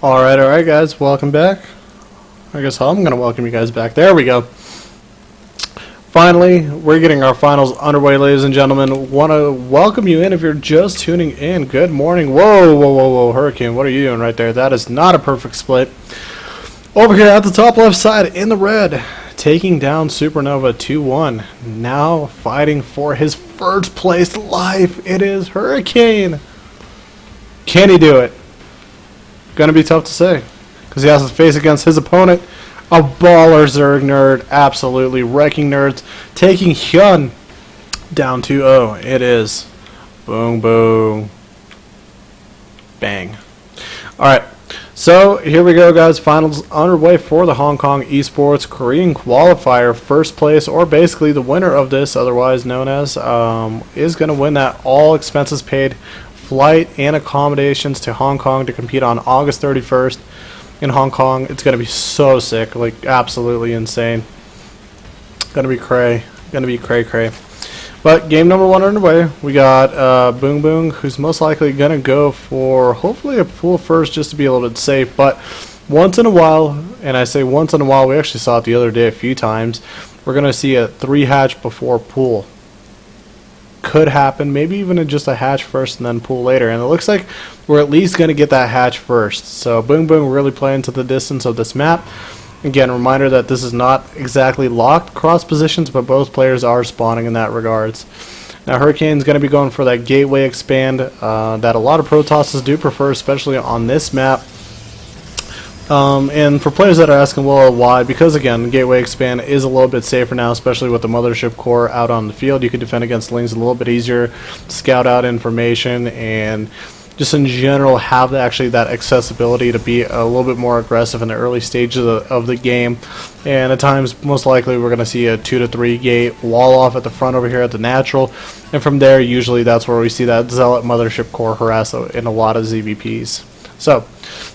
Alright guys, welcome back. I guess I'm gonna welcome you guys back. There we go. Finally, we're getting our finals underway, ladies and gentlemen. Want to welcome you in if you're just tuning in. Good morning. Whoa, Hurricane, what are you doing right there? That is not a perfect split. Over here at the top left side in the red, taking down Supernova 2-1. Now fighting for his first place life. It is Hurricane. Can he do it? Gonna be tough to say, because he has to face against his opponent, a baller Zerg nerd, absolutely wrecking nerds, taking Hyun down 2-0. It is boom, bang. Alright, so here we go, guys. Finals underway for the HK-Esports Korean Qualifier. First place, or basically the winner of this, otherwise known as, is going to win that all expenses paid flight and accommodations to Hong Kong to compete on August 31st in Hong Kong. It's going to be so sick, like absolutely insane. Gonna be cray. But game number one underway. We got Boom, who's most likely going to go for hopefully a pool first just to be a little bit safe. But once in a while, and I say once in a while, we actually saw it the other day a few times, we're going to see a 3-hatch before pool. Could happen, maybe even just a hatch first and then pool later, and it looks like we're at least going to get that hatch first. So Boom really playing to the distance of this map. Again, reminder that this is not exactly locked cross positions, but both players are spawning in that regards. Now Hurricane's going to be going for that gateway expand that a lot of Protosses do prefer, especially on this map. And for players that are asking, well, why? Because again, Gateway Expand is a little bit safer now, especially with the Mothership Core out on the field. You can defend against Lings a little bit easier, scout out information, and just in general have that accessibility to be a little bit more aggressive in the early stages of the game. And at times, most likely, we're going to see a 2 to 3 gate wall off at the front over here at the natural. And from there, usually that's where we see that Zealot Mothership Core harass in a lot of ZVPs. So,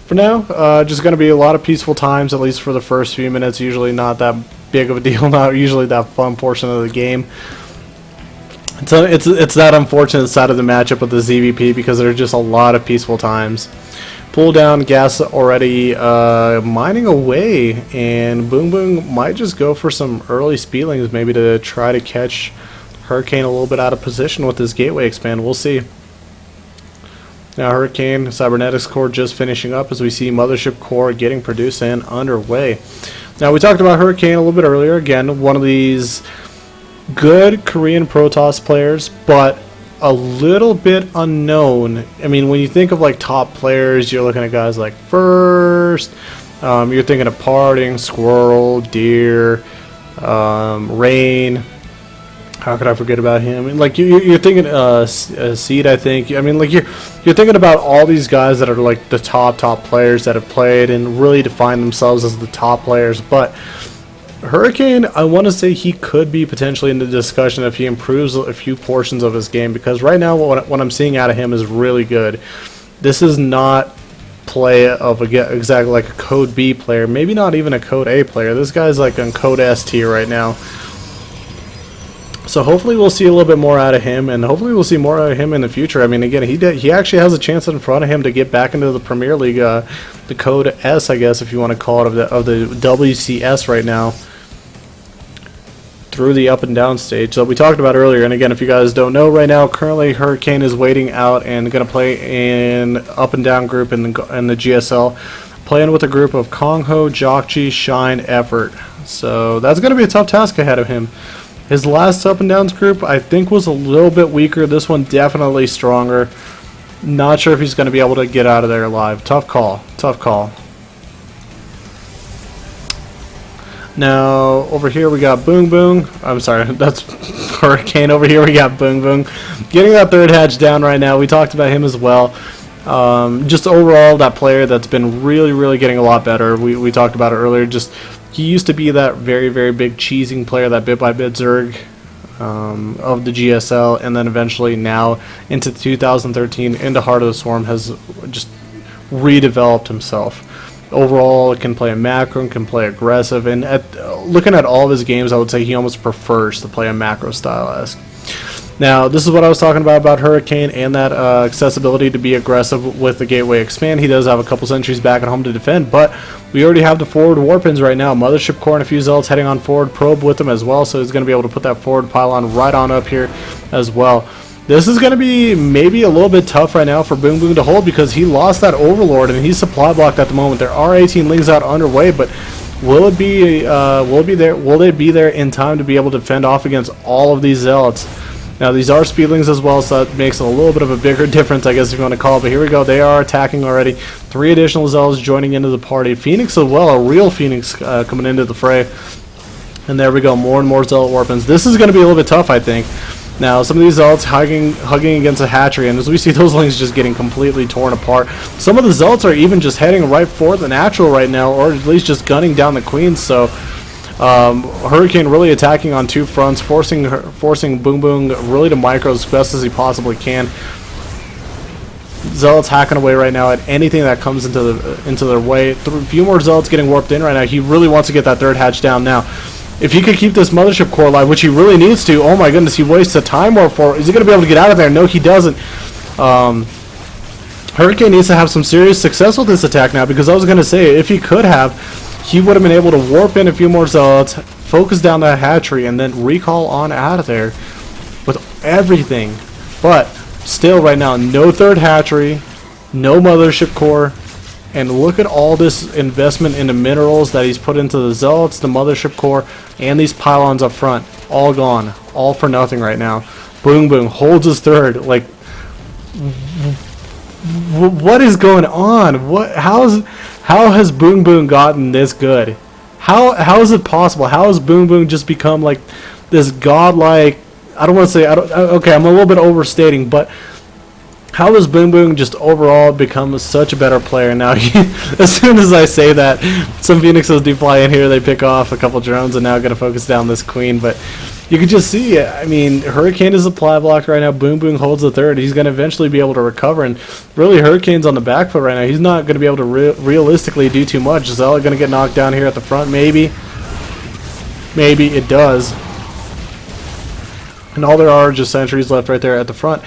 for now, just going to be a lot of peaceful times, at least for the first few minutes. Usually not that big of a deal, not usually that fun portion of the game. So it's that unfortunate side of the matchup with the ZVP, because there's just a lot of peaceful times. Pull down, gas already mining away, and Boom might just go for some early speedlings, maybe to try to catch Hurricane a little bit out of position with his gateway expand. We'll see. Now Hurricane Cybernetics Core just finishing up as we see Mothership Core getting produced and underway. Now we talked about Hurricane a little bit earlier. Again, one of these good Korean Protoss players, but a little bit unknown. I mean, when you think of like top players, you're looking at guys like First, you're thinking of Parting, Squirrel, Deer, Rain. How could I forget about him? And like you're thinking Seed, I think. I mean, like you're thinking about all these guys that are like the top players that have played and really define themselves as the top players. But Hurricane, I want to say he could be potentially in the discussion if he improves a few portions of his game, because right now what I'm seeing out of him is really good. This is not play of exactly like a Code B player, maybe not even a Code A player. This guy's like on Code S tier right now. So hopefully we'll see a little bit more out of him, and hopefully we'll see more out of him in the future. I mean, again, he actually has a chance in front of him to get back into the Premier League, the Code S, I guess, if you want to call it, of the WCS right now, through the up and down stage. So we talked about earlier, and again, if you guys don't know, right now, currently Hurricane is waiting out and going to play in up and down group in the GSL, playing with a group of Kongho, Jokchi, Shine, Effort. So that's going to be a tough task ahead of him. His last up and downs group, I think, was a little bit weaker. This one definitely stronger. Not sure if he's going to be able to get out of there alive. Tough call. Now, over here we got Boom. I'm sorry, that's Hurricane. Over here we got Boom. Getting that third hatch down right now. We talked about him as well. Just overall, that player that's been really getting a lot better. We talked about it earlier. Just he used to be that very big cheesing player, that bit-by-bit Zerg of the GSL, and then eventually now into 2013 into Heart of the Swarm has just redeveloped himself. Overall, can play a macro and can play aggressive, and looking at all of his games, I would say he almost prefers to play a macro style-esque. Now, this is what I was talking about Hurricane and that accessibility to be aggressive with the Gateway Expand. He does have a couple sentries back at home to defend, but we already have the forward warpins right now. Mothership Core and a few Zealots heading on forward, Probe with them as well, so he's going to be able to put that forward pylon right on up here as well. This is going to be maybe a little bit tough right now for Boom Boom to hold because he lost that Overlord and he's supply blocked at the moment. There are 18 Lings out underway, but will it be will they be there in time to be able to fend off against all of these Zealots? Now these are Speedlings as well, so that makes a little bit of a bigger difference, I guess if you want to call it. But here we go, they are attacking already. 3 additional Zealots joining into the party. Phoenix as well, a real Phoenix coming into the fray. And there we go, more and more Zealot Warpins. This is going to be a little bit tough, I think. Now, some of these Zealots hugging against a hatchery, and as we see those Lings just getting completely torn apart. Some of the Zealots are even just heading right for the natural right now, or at least just gunning down the Queens, so Hurricane really attacking on 2 fronts, forcing Boom Boom really to micro as best as he possibly can. Zealots hacking away right now at anything that comes into their way. A few more Zealots getting warped in right now. He really wants to get that 3rd hatch down now. If he could keep this Mothership Core alive, which he really needs to, oh my goodness, he wastes a time warp for it. Is he going to be able to get out of there? No, he doesn't. Hurricane needs to have some serious success with this attack now, because I was going to say, if he could have, he would have been able to warp in a few more Zealots, focus down that hatchery, and then recall on out of there with everything. But still right now, no 3rd hatchery, no Mothership Core. And look at all this investment into minerals that he's put into the Zealots, the Mothership Core, and these pylons up front. All gone. All for nothing right now. Boom Boom holds his 3rd. Like, what is going on? How has Boom Boom gotten this good? How is it possible? How has Boom Boom just become like this godlike? I don't want to say. Okay, I'm a little bit overstating, but how has Boom Boom just overall become such a better player now? As soon as I say that, some Phoenixes do fly in here, they pick off a couple drones, and now going to focus down this Queen. But you can just see, I mean, Hurricane is supply blocked right now. Boom Boom holds the 3rd. He's going to eventually be able to recover, and really Hurricane's on the back foot right now. He's not going to be able to realistically do too much. Is Zealot going to get knocked down here at the front? Maybe. Maybe it does. And all there are just sentries left right there at the front.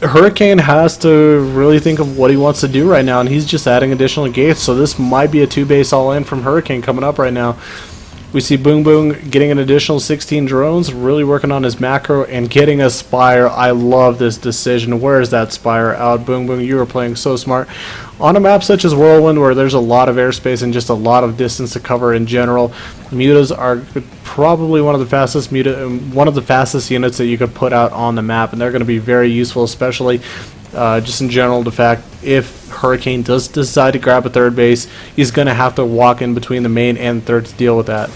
Hurricane has to really think of what he wants to do right now, and he's just adding additional gates, so this might be a 2-base all-in from Hurricane coming up right now. We see Boom Boom getting an additional 16 drones, really working on his macro, and getting a Spire. I love this decision. Where is that Spire out? Boom Boom, you are playing so smart. On a map such as Whirlwind, where there's a lot of airspace and just a lot of distance to cover in general, mutas are probably one of the fastest units that you could put out on the map, and they're going to be very useful, especially just in general. The fact if Hurricane does decide to grab a 3rd base, he's going to have to walk in between the main and 3rd to deal with that.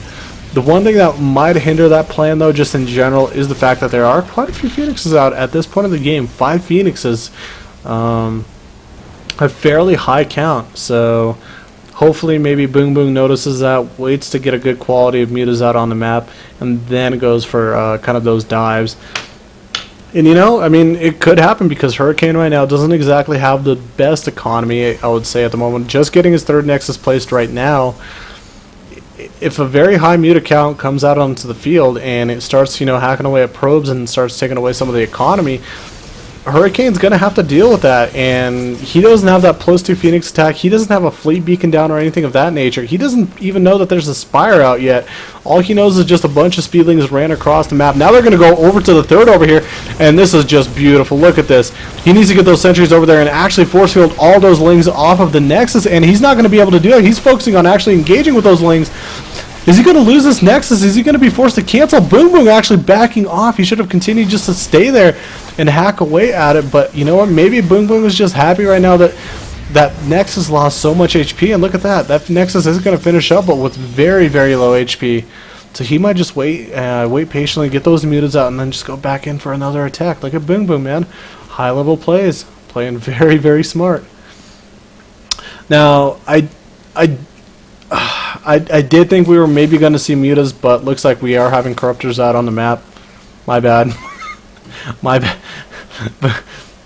The one thing that might hinder that plan, though, just in general, is the fact that there are quite a few Phoenixes out at this point of the game. 5 Phoenixes, a fairly high count, so hopefully maybe Boom Boom notices that, waits to get a good quality of mutas out on the map, and then goes for kind of those dives. And you know, I mean, it could happen because Hurricane right now doesn't exactly have the best economy, I would say, at the moment. Just getting his 3rd Nexus placed right now, if a very high muta count comes out onto the field and it starts, you know, hacking away at probes and starts taking away some of the economy, Hurricane's going to have to deal with that, and he doesn't have that +2 Phoenix attack. He doesn't have a fleet beacon down or anything of that nature. He doesn't even know that there's a Spire out yet. All he knows is just a bunch of Speedlings ran across the map. Now they're going to go over to the 3rd over here, and this is just beautiful. Look at this. He needs to get those sentries over there and actually force field all those Lings off of the Nexus, and he's not going to be able to do it. He's focusing on actually engaging with those Lings. Is he going to lose this Nexus? Is he going to be forced to cancel? Boom Boom actually backing off. He should have continued just to stay there and hack away at it. But you know what? Maybe Boom Boom is just happy right now that that Nexus lost so much HP. And look at that. That Nexus is going to finish up, but with very, very low HP. So he might just wait patiently, get those mutas out, and then just go back in for another attack. Look at Boom Boom, man. High-level plays. Playing very, very smart. Now, I did think we were maybe going to see mutas, but looks like we are having corruptors out on the map. My bad. My bad.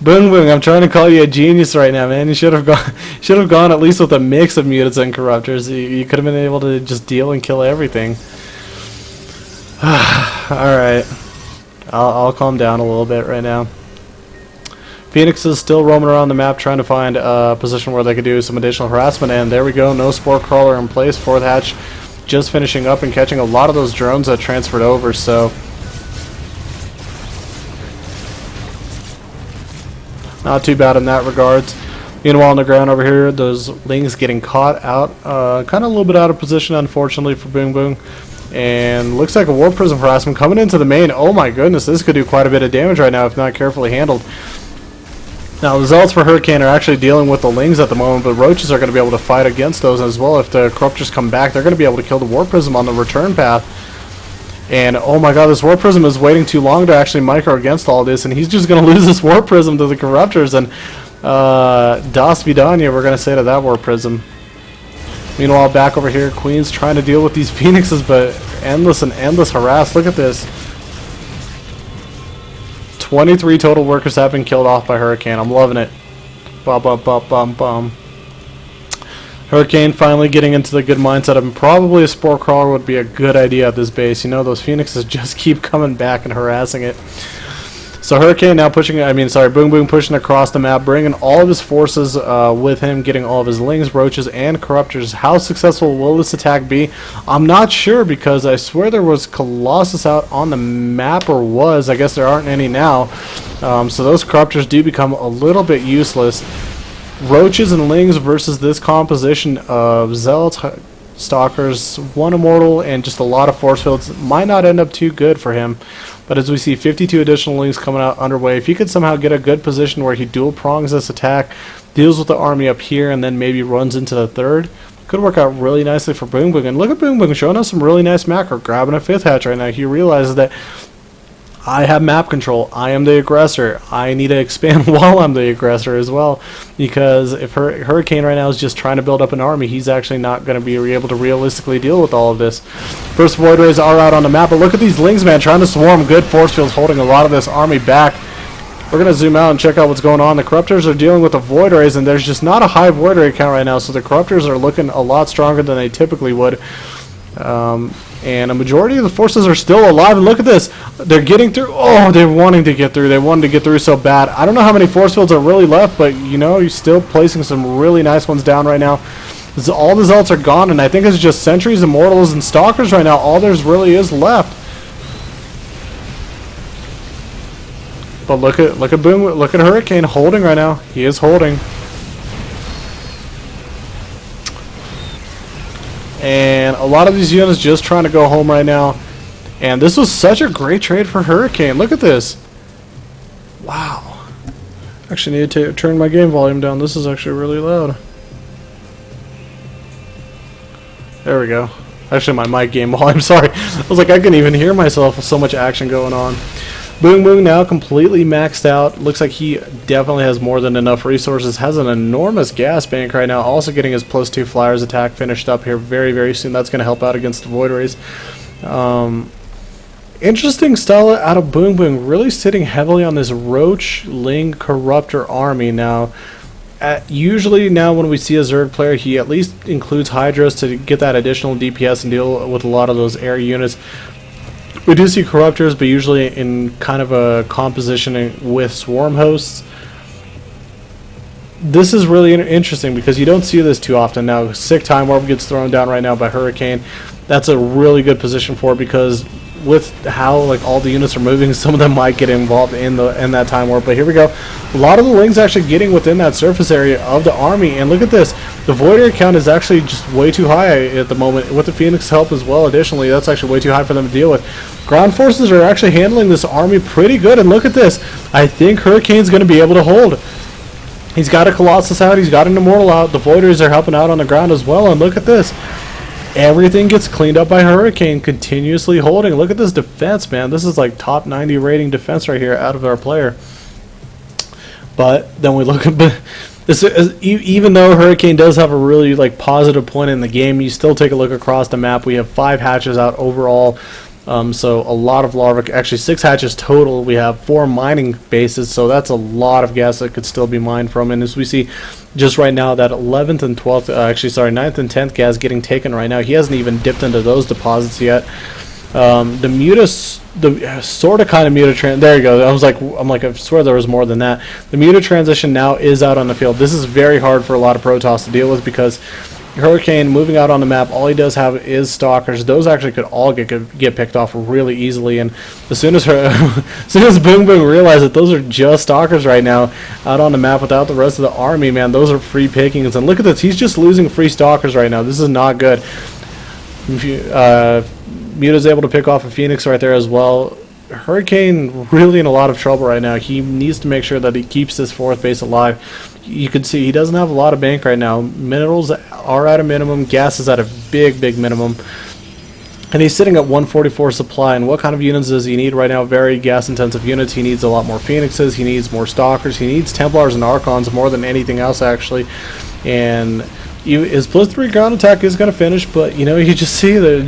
Boom Boom, I'm trying to call you a genius right now, man. You should have gone at least with a mix of mutas and corruptors. You could have been able to just deal and kill everything. All right. I'll calm down a little bit right now. Phoenix is still roaming around the map trying to find a position where they could do some additional harassment, and there we go, no Spore Crawler in place. Fourth hatch just finishing up and catching a lot of those drones that transferred over, so not too bad in that regards. Meanwhile, on the ground over here, those Lings getting caught out, kind of a little bit out of position, unfortunately, for Boom Boom. And looks like a Warp Prism harassment coming into the main. Oh my goodness, this could do quite a bit of damage right now if not carefully handled. Now, the Zealots for Hurricane are actually dealing with the Lings at the moment, but Roaches are going to be able to fight against those as well. If the Corruptors come back, they're going to be able to kill the Warp Prism on the return path. And oh my god, this Warp Prism is waiting too long to actually micro against all this, and he's just going to lose this Warp Prism to the Corruptors, and Das Vidania, we're going to say to that Warp Prism. Meanwhile, back over here, Queen's trying to deal with these Phoenixes, but endless and endless harass. Look at this. 23 total workers have been killed off by Hurricane. I'm loving it. Bum, bum, bum, bum, bum. Hurricane finally getting into the good mindset of probably a Spore Crawler would be a good idea at this base. You know, those Phoenixes just keep coming back and harassing it. So Hurricane now pushing, Boom Boom pushing across the map, bringing all of his forces with him, getting all of his Lings, Roaches, and Corruptors. How successful will this attack be? I'm not sure, because I swear there was Colossus out on the map, or was. I guess there aren't any now. So those Corruptors do become a little bit useless. Roaches and Lings versus this composition of Zealots, Stalkers, one Immortal, and just a lot of force fields might not end up too good for him. But as we see 52 additional Lings coming out underway, if he could somehow get a good position where he dual prongs this attack, deals with the army up here, and then maybe runs into the third, could work out really nicely for Boom Boom. And look at Boom Boom showing us some really nice macro, grabbing a fifth hatch right now. He realizes that I have map control. I am the aggressor. I need to expand while I'm the aggressor as well, because if Hurricane right now is just trying to build up an army, he's actually not going to be able to realistically deal with all of this. First Void Rays are out on the map, but look at these Lings, man, trying to swarm. Good force fields holding a lot of this army back. We're going to zoom out and check out what's going on. The Corruptors are dealing with the Void Rays, and there's just not a high Void Ray count right now, so the Corruptors are looking a lot stronger than they typically would. And a majority of the forces are still alive, and look at this. They're getting through. Oh, they're wanting to get through. They wanted to get through so bad. I don't know how many force fields are really left, but you know, you're still placing some really nice ones down right now. All the Zealots are gone, and I think it's just Sentries, Immortals, and Stalkers right now. All there's really is left. But look at Boom, look at Hurricane holding right now. He is holding. And a lot of these units just trying to go home right now. And this was such a great trade for Hurricane. Look at this. Wow. Actually need to turn my game volume down. This is actually really loud. There we go. Actually, my mic game volume, sorry. I was like, I couldn't even hear myself with so much action going on. Boom Boom now completely maxed out. Looks like he definitely has more than enough resources. Has an enormous gas bank right now. Also getting his +2 Flyers attack finished up here very, very soon. That's going to help out against the Void Rays. Interesting style out of Boom Boom. Really sitting heavily on this Roach, Ling, Corruptor army. Now, usually now when we see a Zerg player, he at least includes Hydras to get that additional DPS and deal with a lot of those air units. We do see Corruptors, but usually in kind of a composition with Swarm Hosts. This is really interesting because you don't see this too often. Now, Sick Time Warp gets thrown down right now by Hurricane. That's a really good position for it, because with how like all the units are moving, some of them might get involved in that Time Warp. But here we go. A lot of the Lings actually getting within that surface area of the army, and look at this. The Void Ray count is actually just way too high at the moment, with the Phoenix help as well. Additionally, that's actually way too high for them to deal with. Ground forces are actually handling this army pretty good, and look at this. I think Hurricane's going to be able to hold. He's got a Colossus out, he's got an Immortal out, the Void Rays are helping out on the ground as well, and look at this. Everything gets cleaned up by Hurricane, continuously holding. Look at this defense, man. This is like top 90 rating defense right here out of our player. But then we look at this is, even though Hurricane does have a really like positive point in the game, you still take a look across the map. We have 5 hatches out overall. So a lot of larvae, actually 6 hatches total. We have 4 mining bases, so that's a lot of gas that could still be mined from. And as we see just right now, that 11th and 12th, 9th and 10th gas getting taken right now. He hasn't even dipped into those deposits yet. The mutas, the sort of kind of muta there you go. I'm like, I swear there was more than that. The muta transition now is out on the field. This is very hard for a lot of Protoss to deal with because Hurricane moving out on the map, all he does have is stalkers. Those actually could all get picked off really easily. And as soon as Boom Boom realized that those are just stalkers right now out on the map without the rest of the army, man, those are free pickings. And look at this, he's just losing free stalkers right now. This is not good. Muta's able to pick off a Phoenix right there as well. Hurricane really in a lot of trouble right now. He needs to make sure that he keeps this 4th base alive. You can see he doesn't have a lot of bank right now. Minerals are at a minimum. Gas is at a big minimum. And he's sitting at 144 supply. And what kind of units does he need right now? Very gas intensive units. He needs a lot more Phoenixes. He needs more Stalkers. He needs Templars and Archons more than anything else actually. And his +3 ground attack is going to finish. But you know, you just see that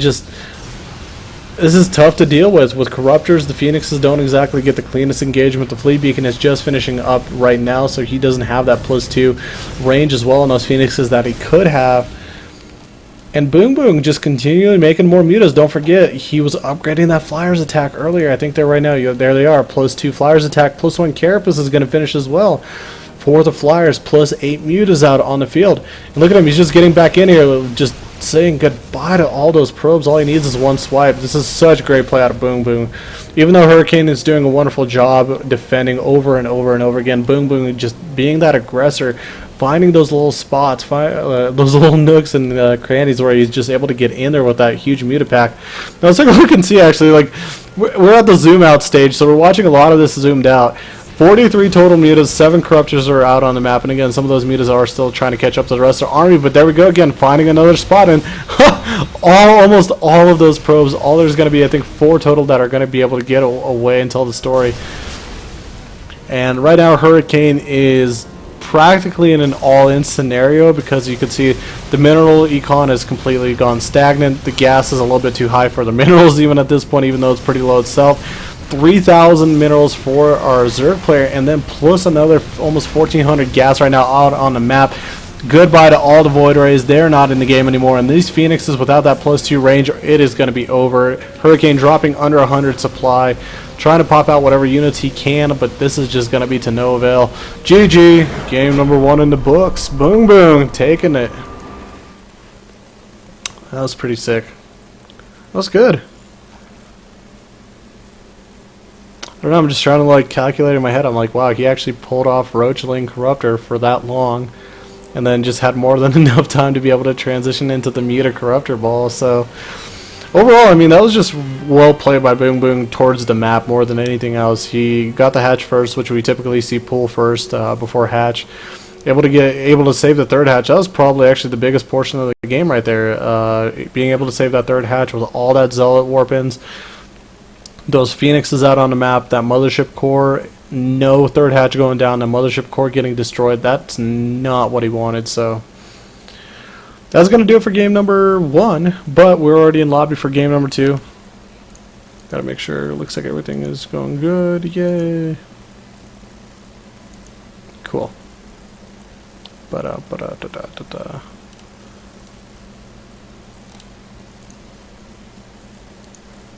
this is tough to deal with Corruptors. The Phoenixes don't exactly get the cleanest engagement. The Fleet Beacon is just finishing up right now, so he doesn't have that +2 range as well on those Phoenixes that he could have. And Boom Boom just continually making more mutas. Don't forget, he was upgrading that Flyers attack earlier. I think they're right now, there they are, +2 Flyers attack, +1 Carapace is going to finish as well. For the Flyers, +8 mutas out on the field. And look at him, he's just getting back in here, just saying goodbye to all those probes. All he needs is one swipe. This is such great play out of Boom Boom. Even though Hurricane is doing a wonderful job defending over and over and over again, Boom Boom just being that aggressor, finding those little spots, those little nooks and crannies where he's just able to get in there with that huge muta pack. Now let's take a look and see actually, like, we're at the zoom out stage, so we're watching a lot of this zoomed out. 43 total mutas, 7 Corruptors are out on the map, and again, some of those mutas are still trying to catch up to the rest of the army, but there we go again, finding another spot, and almost all of those probes, all there's going to be, I think, 4 total that are going to be able to get away and tell the story. And right now, Hurricane is practically in an all-in scenario because you can see the mineral econ has completely gone stagnant. The gas is a little bit too high for the minerals even at this point, even though it's pretty low itself. 3,000 minerals for our Zerg player, and then plus another almost 1,400 gas right now out on the map. Goodbye to all the Void Rays. They're not in the game anymore, and these Phoenixes without that +2 range, it is going to be over. Hurricane dropping under 100 supply, trying to pop out whatever units he can, but this is just going to be to no avail. GG, game number 1 in the books. Boom Boom, taking it. That was pretty sick. That was good. I don't know, I'm just trying to like calculate in my head. I'm like, wow, he actually pulled off Roachling Corruptor for that long, and then just had more than enough time to be able to transition into the Muta Corruptor ball. So overall, I mean, that was just well played by Boom Boom towards the map more than anything else. He got the hatch first, which we typically see pull first before hatch. Able to save the 3rd hatch. That was probably actually the biggest portion of the game right there. Being able to save that 3rd hatch with all that Zealot warp-ins. Those Phoenixes out on the map, that Mothership Core, no 3rd hatch going down, the Mothership Core getting destroyed. That's not what he wanted, so that's going to do it for game number 1, but we're already in lobby for game number 2. Gotta make sure, looks like everything is going good, yay. Cool. Ba-da-ba-da-da-da-da-da.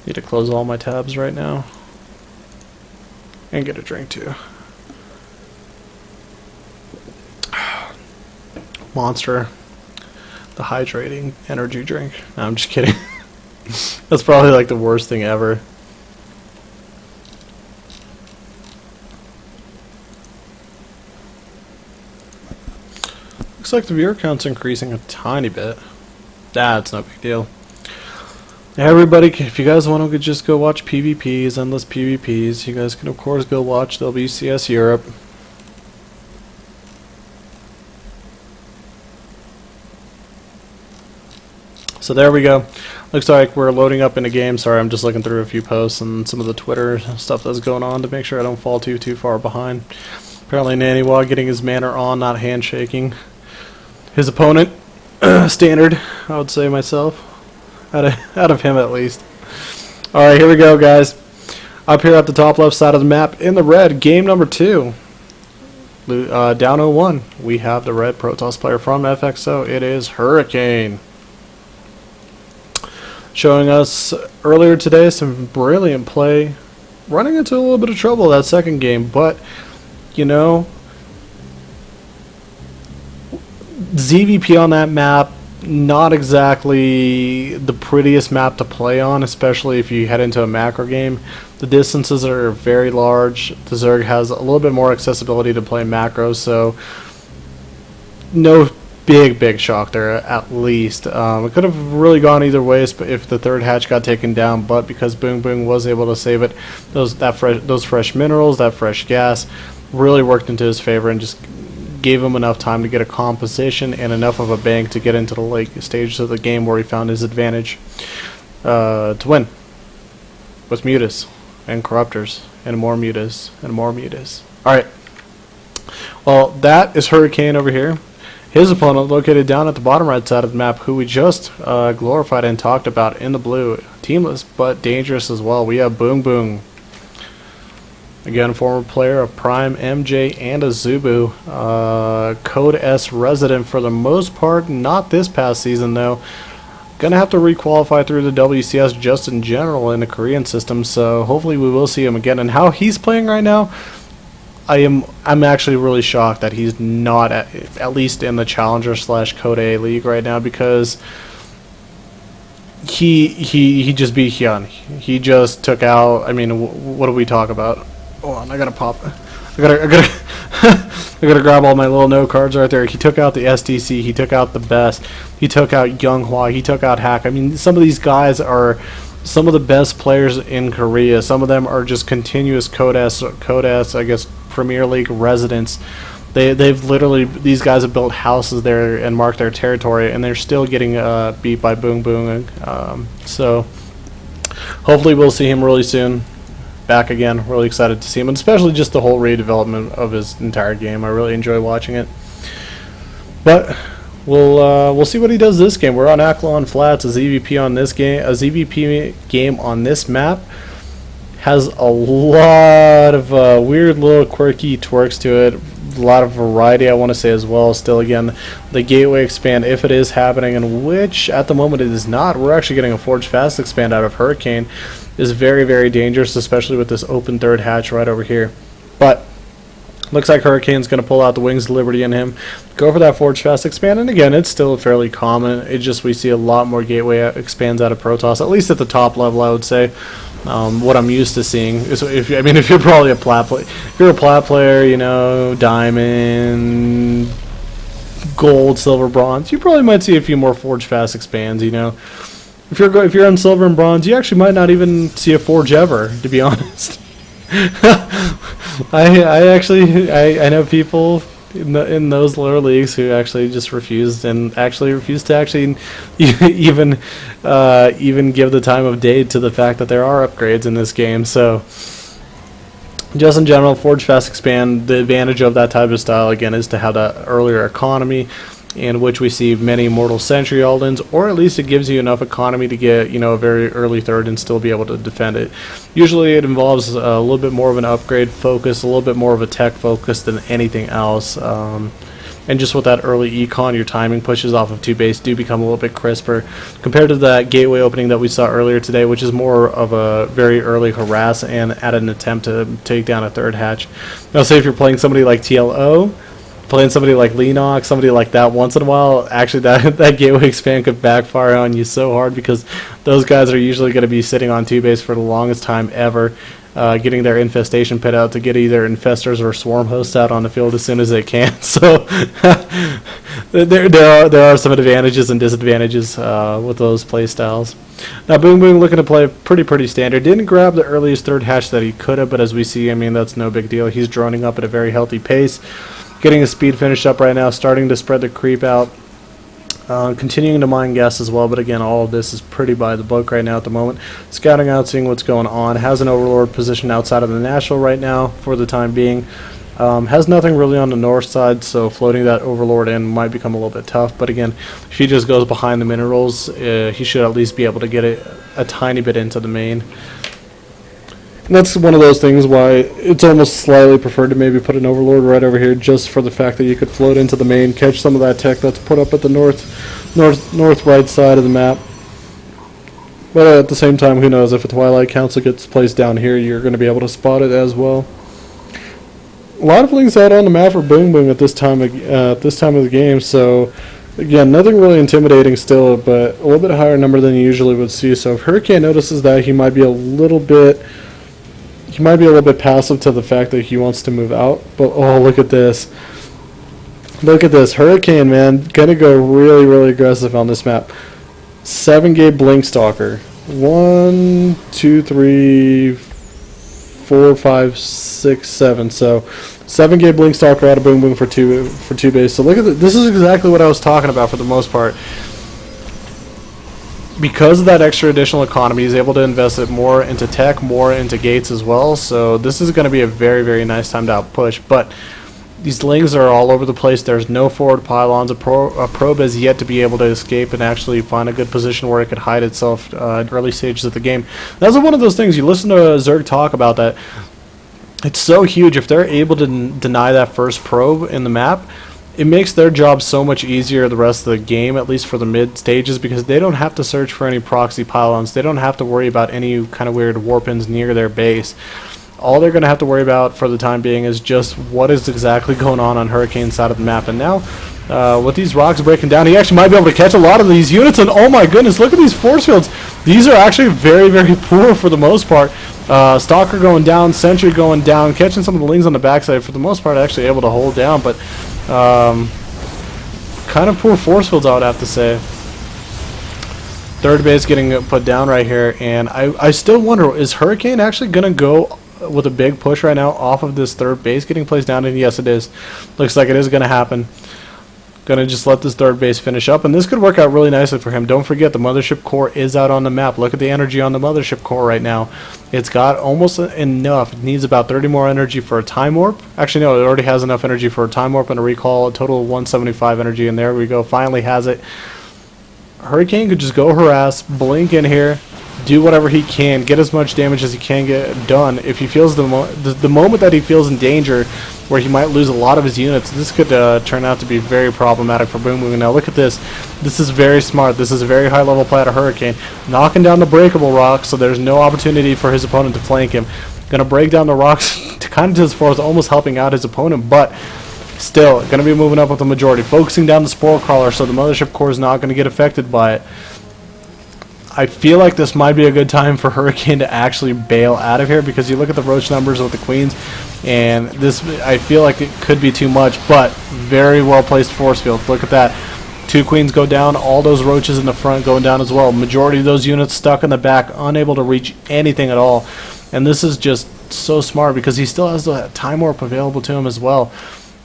Need to close all my tabs right now and get a drink too. Monster, the hydrating energy drink. No, I'm just kidding. That's probably like the worst thing ever. Looks like the viewer count's increasing a tiny bit. That's no big deal. Everybody, if you guys want to just go watch PvPs, endless PvPs, you guys can of course go watch WCS Europe. So there we go. Looks like we're loading up in a game. Sorry, I'm just looking through a few posts and some of the Twitter stuff that's going on to make sure I don't fall too far behind. Apparently Naniwa getting his manner on, not handshaking his opponent. Standard, I would say myself. Out of him at least. Alright, here we go, guys. Up here at the top left side of the map in the red, game number 2. Down 0-1. We have the red Protoss player from FXO. It is Hurricane. showing us earlier today some brilliant play, running into a little bit of trouble that second game, but you know, ZVP on that map, not exactly the prettiest map to play on, especially if you head into a macro game. The distances are very large. The Zerg has a little bit more accessibility to play macros, so no big shock there, at least. It could have really gone either way if the third hatch got taken down, but because Boom Boom was able to save it, those fresh minerals, that fresh gas, really worked into his favor and just gave him enough time to get a composition and enough of a bank to get into the late stages of the game where he found his advantage to win with Mutas and Corruptors and more Mutas and more Mutas. Alright, well, that is Hurricane over here. His opponent located down at the bottom right side of the map, who we just glorified and talked about in the blue. Teamless, but dangerous as well. We have Boom Boom. Again, former player of Prime, MJ, and Azubu. Code S resident for the most part. Not this past season, though. Gonna have to re-qualify through the WCS just in general in the Korean system, so hopefully we will see him again. And how he's playing right now, I'm actually really shocked that he's not at least in the Challenger / Code A League right now, because he just beat Hyun. He just took out, I mean, what do we talk about? Hold on, I gotta I gotta grab all my little note cards right there. He took out the SDC, he took out the Best, he took out Younghwa, he took out Hack. I mean, some of these guys are some of the best players in Korea. Some of them are just continuous Code S, I guess, Premier League residents. They've literally, these guys have built houses there and marked their territory, and they're still getting beat by Boom Boom. So hopefully we'll see him really soon. Back again, really excited to see him, and especially just the whole redevelopment of his entire game. I really enjoy watching it. But we'll see what he does this game. We're on Aklon Flats. A ZVP on this game, a ZVP game on this map has a lot of weird little quirky twerks to it. A lot of variety, I want to say, as well. Still, again, the gateway expand, if it is happening, and which at the moment it is not. We're actually getting a Forge Fast expand out of Hurricane. Is very dangerous, especially with this open third hatch right over here. But looks like Hurricane's going to pull out the Wings of Liberty in him, go for that Forge Fast expand, and again, it's still fairly common. It just, we see a lot more gateway expands out of Protoss, at least at the top level, I would say. What I'm used to seeing is, if you're probably a plat player, if you're a plat player, you know, diamond, gold, silver, bronze, you probably might see a few more Forge Fast expands, you know. If you're on silver and bronze, you actually might not even see a Forge ever, to be honest. I know people in those lower leagues who actually just refused to even give the time of day to the fact that there are upgrades in this game. So just in general, Forge Fast Expand, the advantage of that type of style again is to have that earlier economy, in which we see many Immortal Sentry Aldens, or at least it gives you enough economy to get, you know, a very early third and still be able to defend it. Usually it involves a little bit more of an upgrade focus, a little bit more of a tech focus than anything else. And just with that early econ, your timing pushes off of 2 base do become a little bit crisper compared to that gateway opening that we saw earlier today, which is more of a very early harass and at an attempt to take down a third hatch. Now, say if you're playing somebody like TLO, playing somebody like Leenox, somebody like that, once in a while, actually that gateway expand could backfire on you so hard, because those guys are usually going to be sitting on 2 base for the longest time ever, getting their infestation pit out to get either infestors or swarm hosts out on the field as soon as they can. So there are some advantages and disadvantages with those play styles. Now Boom Boom looking to play pretty standard. Didn't grab the earliest third hatch that he could have, but as we see, I mean, that's no big deal. He's droning up at a very healthy pace. Getting his speed finished up right now, starting to spread the creep out, continuing to mine gas as well, but again, all of this is pretty by the book right now at the moment. Scouting out, seeing what's going on, has an Overlord position outside of the National right now for the time being. Has nothing really on the north side, so floating that Overlord in might become a little bit tough, but again, if he just goes behind the minerals, he should at least be able to get it a tiny bit into the main. And that's one of those things why it's almost slightly preferred to maybe put an Overlord right over here, just for the fact that you could float into the main, catch some of that tech that's put up at the north right side of the map. But at the same time, who knows, if a Twilight Council gets placed down here, you're going to be able to spot it as well. A lot of links out on the map for Boom Boom at this time of the game, so again, nothing really intimidating still, but a little bit higher number than you usually would see. So if Hurricane notices that, he might be a little bit passive to the fact that he wants to move out. But oh, look at this. Look at this. Hurricane, man, gonna go really, really aggressive on this map. 7-gate Blink Stalker. 1, 2, 3, 4, 5, 6, 7. So 7-gate Blink Stalker out of Boom Boom for two base. So look at this. This is exactly what I was talking about for the most part. Because of that extra additional economy, he's able to invest it more into tech, more into gates as well. So this is going to be a very, very nice time to outpush. But these lings are all over the place. There's no forward pylons. A probe has yet to be able to escape and actually find a good position where it could hide itself at early stages of the game. That's one of those things you listen to Zerg talk about, that it's so huge. If they're able to deny that first probe in the map, it makes their job so much easier the rest of the game, at least for the mid stages, because they don't have to search for any proxy pylons. They don't have to worry about any kind of weird warp-ins near their base. All they're going to have to worry about for the time being is just what is exactly going on Hurricane's side of the map. And now, with these rocks breaking down, he actually might be able to catch a lot of these units. And oh my goodness, look at these force fields. These are actually very, very poor for the most part. Stalker going down, Sentry going down, catching some of the lings on the backside. For the most part, actually able to hold down, but kind of poor force fields, I would have to say. Third base getting put down right here, and I still wonder, is Hurricane actually going to go with a big push right now off of this third base getting placed down? And yes, it is. Looks like it is going to happen. Going to just let this third base finish up, and this could work out really nicely for him. Don't forget, the Mothership Core is out on the map. Look at the energy on the Mothership Core right now. It's got almost enough. It needs about 30 more energy for a Time Warp. Actually, no, it already has enough energy for a Time Warp and a Recall. A total of 175 energy, and there we go. Finally has it. Hurricane could just go harass, blink in here, do whatever he can, get as much damage as he can get done. If he feels the moment that he feels in danger, where he might lose a lot of his units, this could turn out to be very problematic for Boom Boom. Now look at this. This is very smart. This is a very high level play out of Hurricane. Knocking down the breakable rocks, so there's no opportunity for his opponent to flank him. Going to break down the rocks to kind of to his force, almost helping out his opponent, but still going to be moving up with the majority. Focusing down the Spore Crawler, so the Mothership Core is not going to get affected by it. I feel like this might be a good time for Hurricane to actually bail out of here, because you look at the roach numbers with the queens, and this, I feel like it could be too much, but very well placed force field. Look at that. 2 queens go down, all those roaches in the front going down as well. Majority of those units stuck in the back, unable to reach anything at all. And this is just so smart, because he still has the Time Warp available to him as well.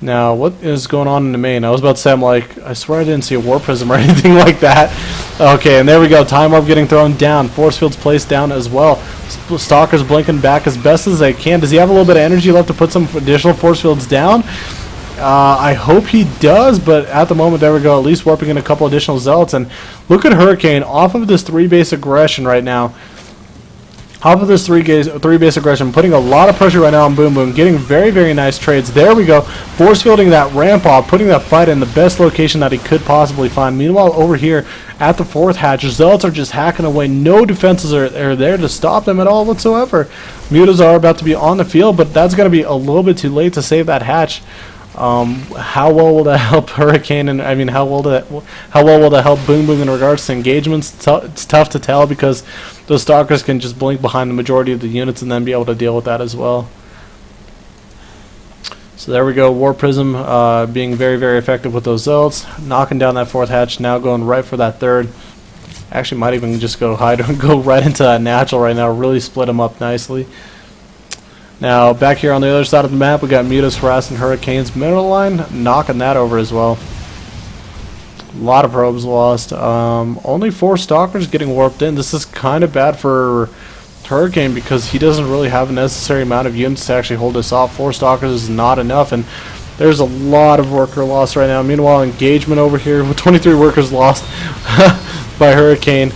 Now, what is going on in the main? I was about to say, I'm like, I swear I didn't see a War Prism or anything like that. Okay, and there we go. Time Warp getting thrown down. Force fields placed down as well. Stalker's blinking back as best as they can. Does he have a little bit of energy left to put some additional force fields down? I hope he does, but at the moment, there we go. At least warping in a couple additional Zealots. And look at Hurricane off of this 3-base aggression right now. Off of this 3-base aggression, putting a lot of pressure right now on Boom Boom, getting very, very nice trades. There we go. Force fielding that ramp off, putting that fight in the best location that he could possibly find. Meanwhile, over here at the 4th hatch, Zealots are just hacking away. No defenses are there to stop them at all whatsoever. Mutas are about to be on the field, but that's going to be a little bit too late to save that hatch. How well will that help Hurricane? And I mean, how well will that help Boom Boom in regards to engagements? It's tough to tell, because those Stalkers can just blink behind the majority of the units and then be able to deal with that as well. So there we go. War Prism being very, very effective with those Zealots, knocking down that 4th hatch. Now going right for that 3rd. Actually, might even just go go right into that natural right now. Really split them up nicely. Now, back here on the other side of the map, we got Mutas harassing Hurricane's middle line, knocking that over as well. A lot of probes lost. Only 4 Stalkers getting warped in. This is kind of bad for Hurricane, because he doesn't really have a necessary amount of units to actually hold this off. 4 Stalkers is not enough, and there's a lot of worker loss right now. Meanwhile, engagement over here with 23 workers lost by Hurricane.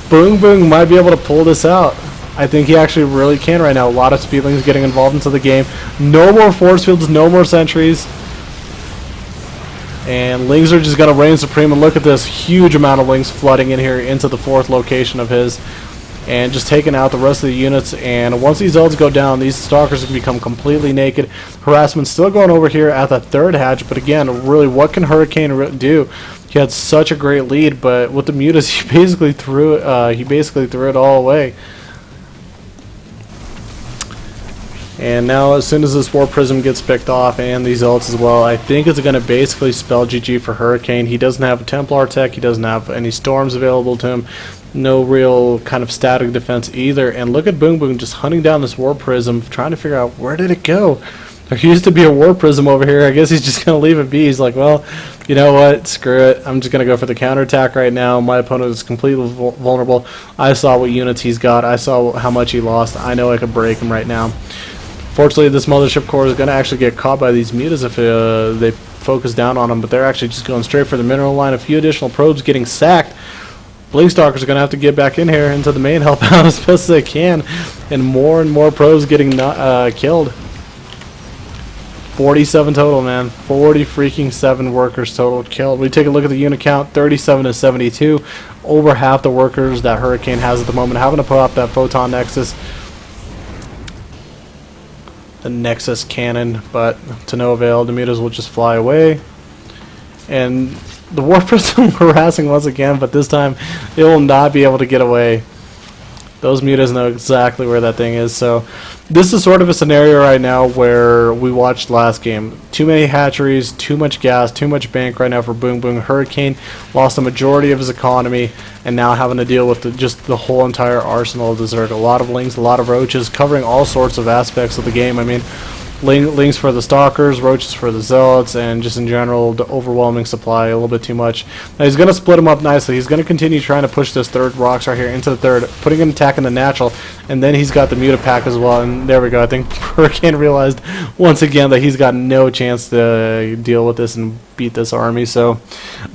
Boom Boom might be able to pull this out. I think he actually really can right now. A lot of Speedlings getting involved into the game. No more force fields, no more sentries. And Lings are just going to reign supreme, and look at this huge amount of Lings flooding in here into the 4th location of his, and just taking out the rest of the units. And once these ults go down, these Stalkers can become completely naked. Harassment's still going over here at the 3rd hatch, but again, really, what can Hurricane do? He had such a great lead, but with the mutas, he basically threw it all away. And now, as soon as this War Prism gets picked off, and these ults as well, I think it's going to basically spell GG for Hurricane. He doesn't have a Templar tech, he doesn't have any Storms available to him, no real kind of static defense either. And look at Boom Boom just hunting down this War Prism, trying to figure out where did it go. There used to be a War Prism over here. I guess he's just going to leave it be. He's like, well, you know what, screw it. I'm just going to go for the counterattack right now. My opponent is completely vulnerable. I saw what units he's got. I saw how much he lost. I know I could break him right now. Fortunately, this Mothership Core is going to actually get caught by these mutas if they focus down on them, but they're actually just going straight for the mineral line. A few additional probes getting sacked. Blinkstalkers are going to have to get back in here into the main, help out as best as they can, and more probes getting killed. 47 total, man. 40 freaking 7 workers total killed. We take a look at the unit count, 37 to 72. Over half the workers that Hurricane has at the moment having to put up that Photon Nexus. The Nexus cannon, but to no avail. The mutas will just fly away. And the War Prism harassing once again, but this time it will not be able to get away. Those mutas know exactly where that thing is. So this is sort of a scenario right now where we watched last game. Too many hatcheries, too much gas, too much bank right now for Boom Boom. Hurricane lost the majority of his economy, and now having to deal with just the whole entire arsenal of the Zerg. A lot of Lings, a lot of Roaches, covering all sorts of aspects of the game. I mean, Lings for the Stalkers, Roaches for the Zealots, and just in general, the overwhelming supply, a little bit too much. Now he's going to split them up nicely. He's going to continue trying to push this 3rd Rockstar here into the 3rd, putting an attack in the natural, and then he's got the Muta pack as well, and there we go. I think Hurricane realized once again that he's got no chance to deal with this and beat this army. So,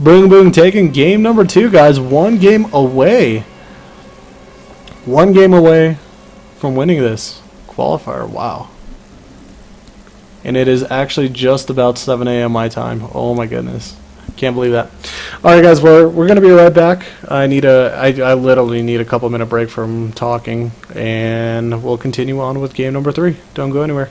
Boom Boom taking game number 2, guys. 1 game away. 1 game away from winning this qualifier. Wow. And it is actually just about 7 a.m. my time. Oh my goodness. Can't believe that. Alright guys, we're going to be right back. I literally need a couple minute break from talking, and we'll continue on with game number 3. Don't go anywhere.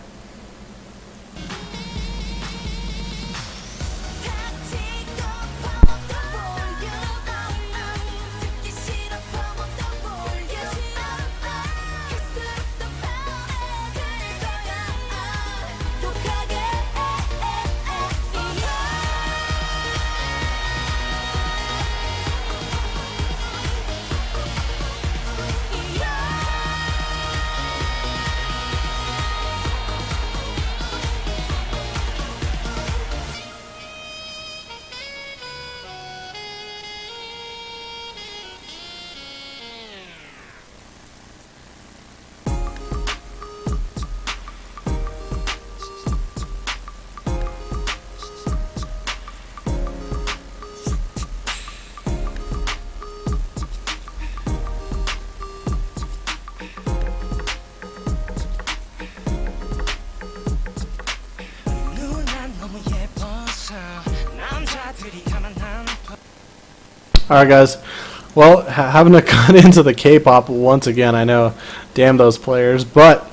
Alright guys, well, having to cut into the K-pop once again, I know, damn those players, but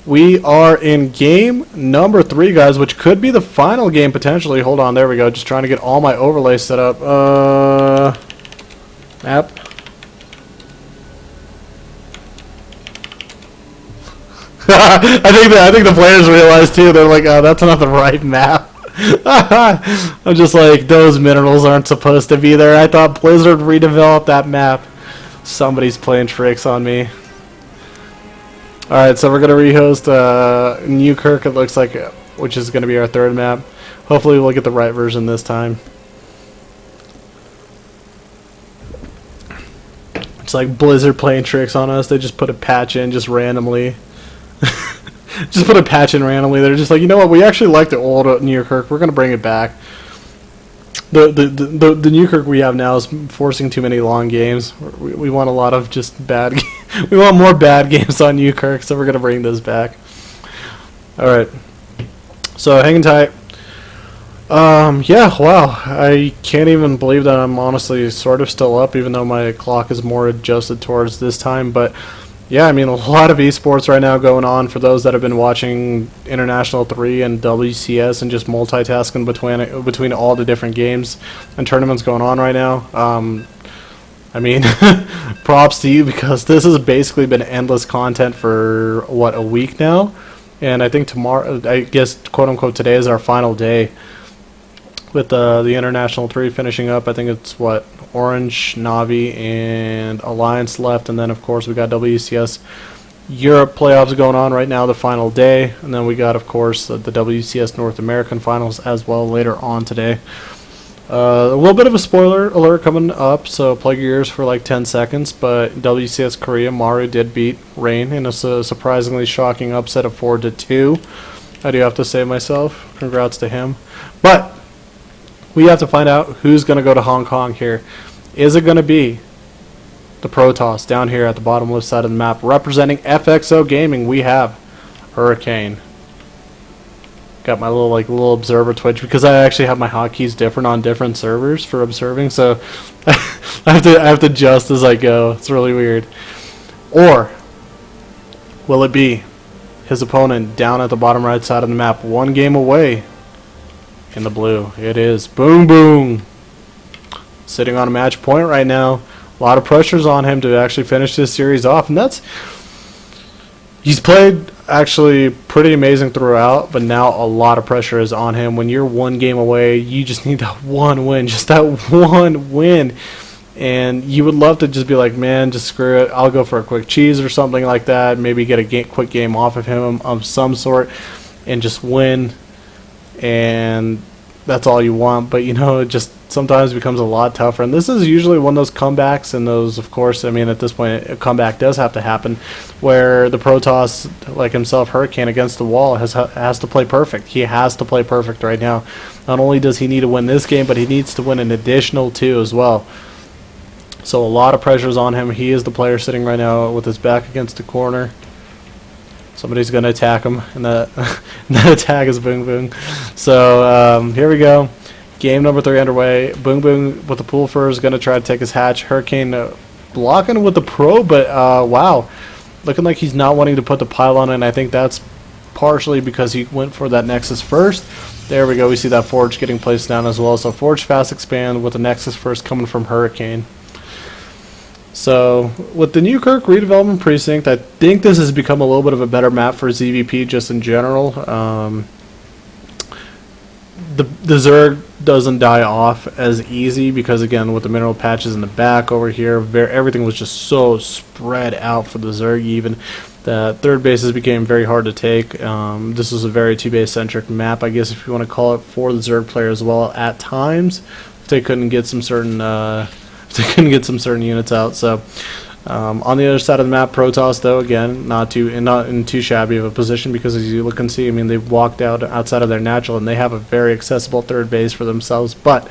we are in game number 3, guys, which could be the final game potentially. Hold on, there we go, just trying to get all my overlays set up. Map. I think the players realized too, they're like, oh, that's not the right map. I'm just like, those minerals aren't supposed to be there. I thought Blizzard redeveloped that map. Somebody's playing tricks on me. Alright, so we're going to rehost Newkirk, it looks like, which is going to be our 3rd map. Hopefully we'll get the right version this time. It's like Blizzard playing tricks on us. They just put a patch in just randomly. Just put a patch in randomly. They're just like, you know what? We actually like the old Newkirk. We're gonna bring it back. The Newkirk we have now is forcing too many long games. We want a lot of just bad. We want more bad games on Newkirk, so we're gonna bring this back. All right. So hanging tight. Yeah, wow. I can't even believe that I'm honestly sort of still up, even though my clock is more adjusted towards this time. But yeah, I mean, a lot of esports right now going on for those that have been watching International 3 and WCS and just multitasking between all the different games and tournaments going on right now. I mean, props to you, because this has basically been endless content for, what, a week now? And I think tomorrow, I guess, quote-unquote, today is our final day with the International 3 finishing up. I think it's, what, Orange, Navi, and Alliance left. And then, of course, we got WCS Europe playoffs going on right now, the final day. And then we got, of course, the WCS North American finals as well later on today. A little bit of a spoiler alert coming up, so plug your ears for like 10 seconds. But WCS Korea, Maru did beat Rain in a surprisingly shocking upset of 4-2. I do have to say myself, congrats to him. But we have to find out who's going to go to Hong Kong here. Is it going to be the Protoss down here at the bottom left side of the map? Representing FXO Gaming, we have Hurricane. Got my little observer twitch, because I actually have my hotkeys different on different servers for observing, so I have to adjust as I go. It's really weird. Or will it be his opponent down at the bottom right side of the map, one game away in the blue? It is Boom Boom, sitting on a match point right now. A lot of pressures on him to actually finish this series off, and he's played actually pretty amazing throughout, but now a lot of pressure is on him. When you're one game away, you just need that one win, just that one win. And you would love to just be like, man, just screw it, I'll go for a quick cheese or something like that, maybe get a quick game off of him of some sort and just win. And that's all you want, but you know, it just sometimes becomes a lot tougher. And this is usually one of those comebacks, and those, of course, I mean, at this point a comeback does have to happen, where the Protoss, like himself, Hurricane, against the wall, has to play perfect. He has to play perfect right now. Not only does he need to win this game, but he needs to win an additional 2 as well. So a lot of pressure is on him. He is the player sitting right now with his back against the corner. Somebody's going to attack him, and that attack is Boom Boom. So here we go. Game number 3 underway. Boom Boom with the pool fur is going to try to take his hatch. Hurricane blocking with the probe, but wow. Looking like he's not wanting to put the pylon in. I think that's partially because he went for that Nexus first. There we go. We see that Forge getting placed down as well. So Forge fast expand with the Nexus first coming from Hurricane. So with the Newkirk redevelopment precinct, I think this has become a little bit of a better map for ZVP just in general. The Zerg doesn't die off as easy because, again, with the mineral patches in the back over here, everything was just so spread out for the Zerg. Even the third bases became very hard to take. This was a very 2-base centric map, I guess, if you want to call it, for the Zerg player as well at times, if they couldn't get some certain units out. So on the other side of the map, Protoss, though, again, not in too shabby of a position, because as you look and see, I mean, they've walked outside of their natural, and they have a very accessible third base for themselves. But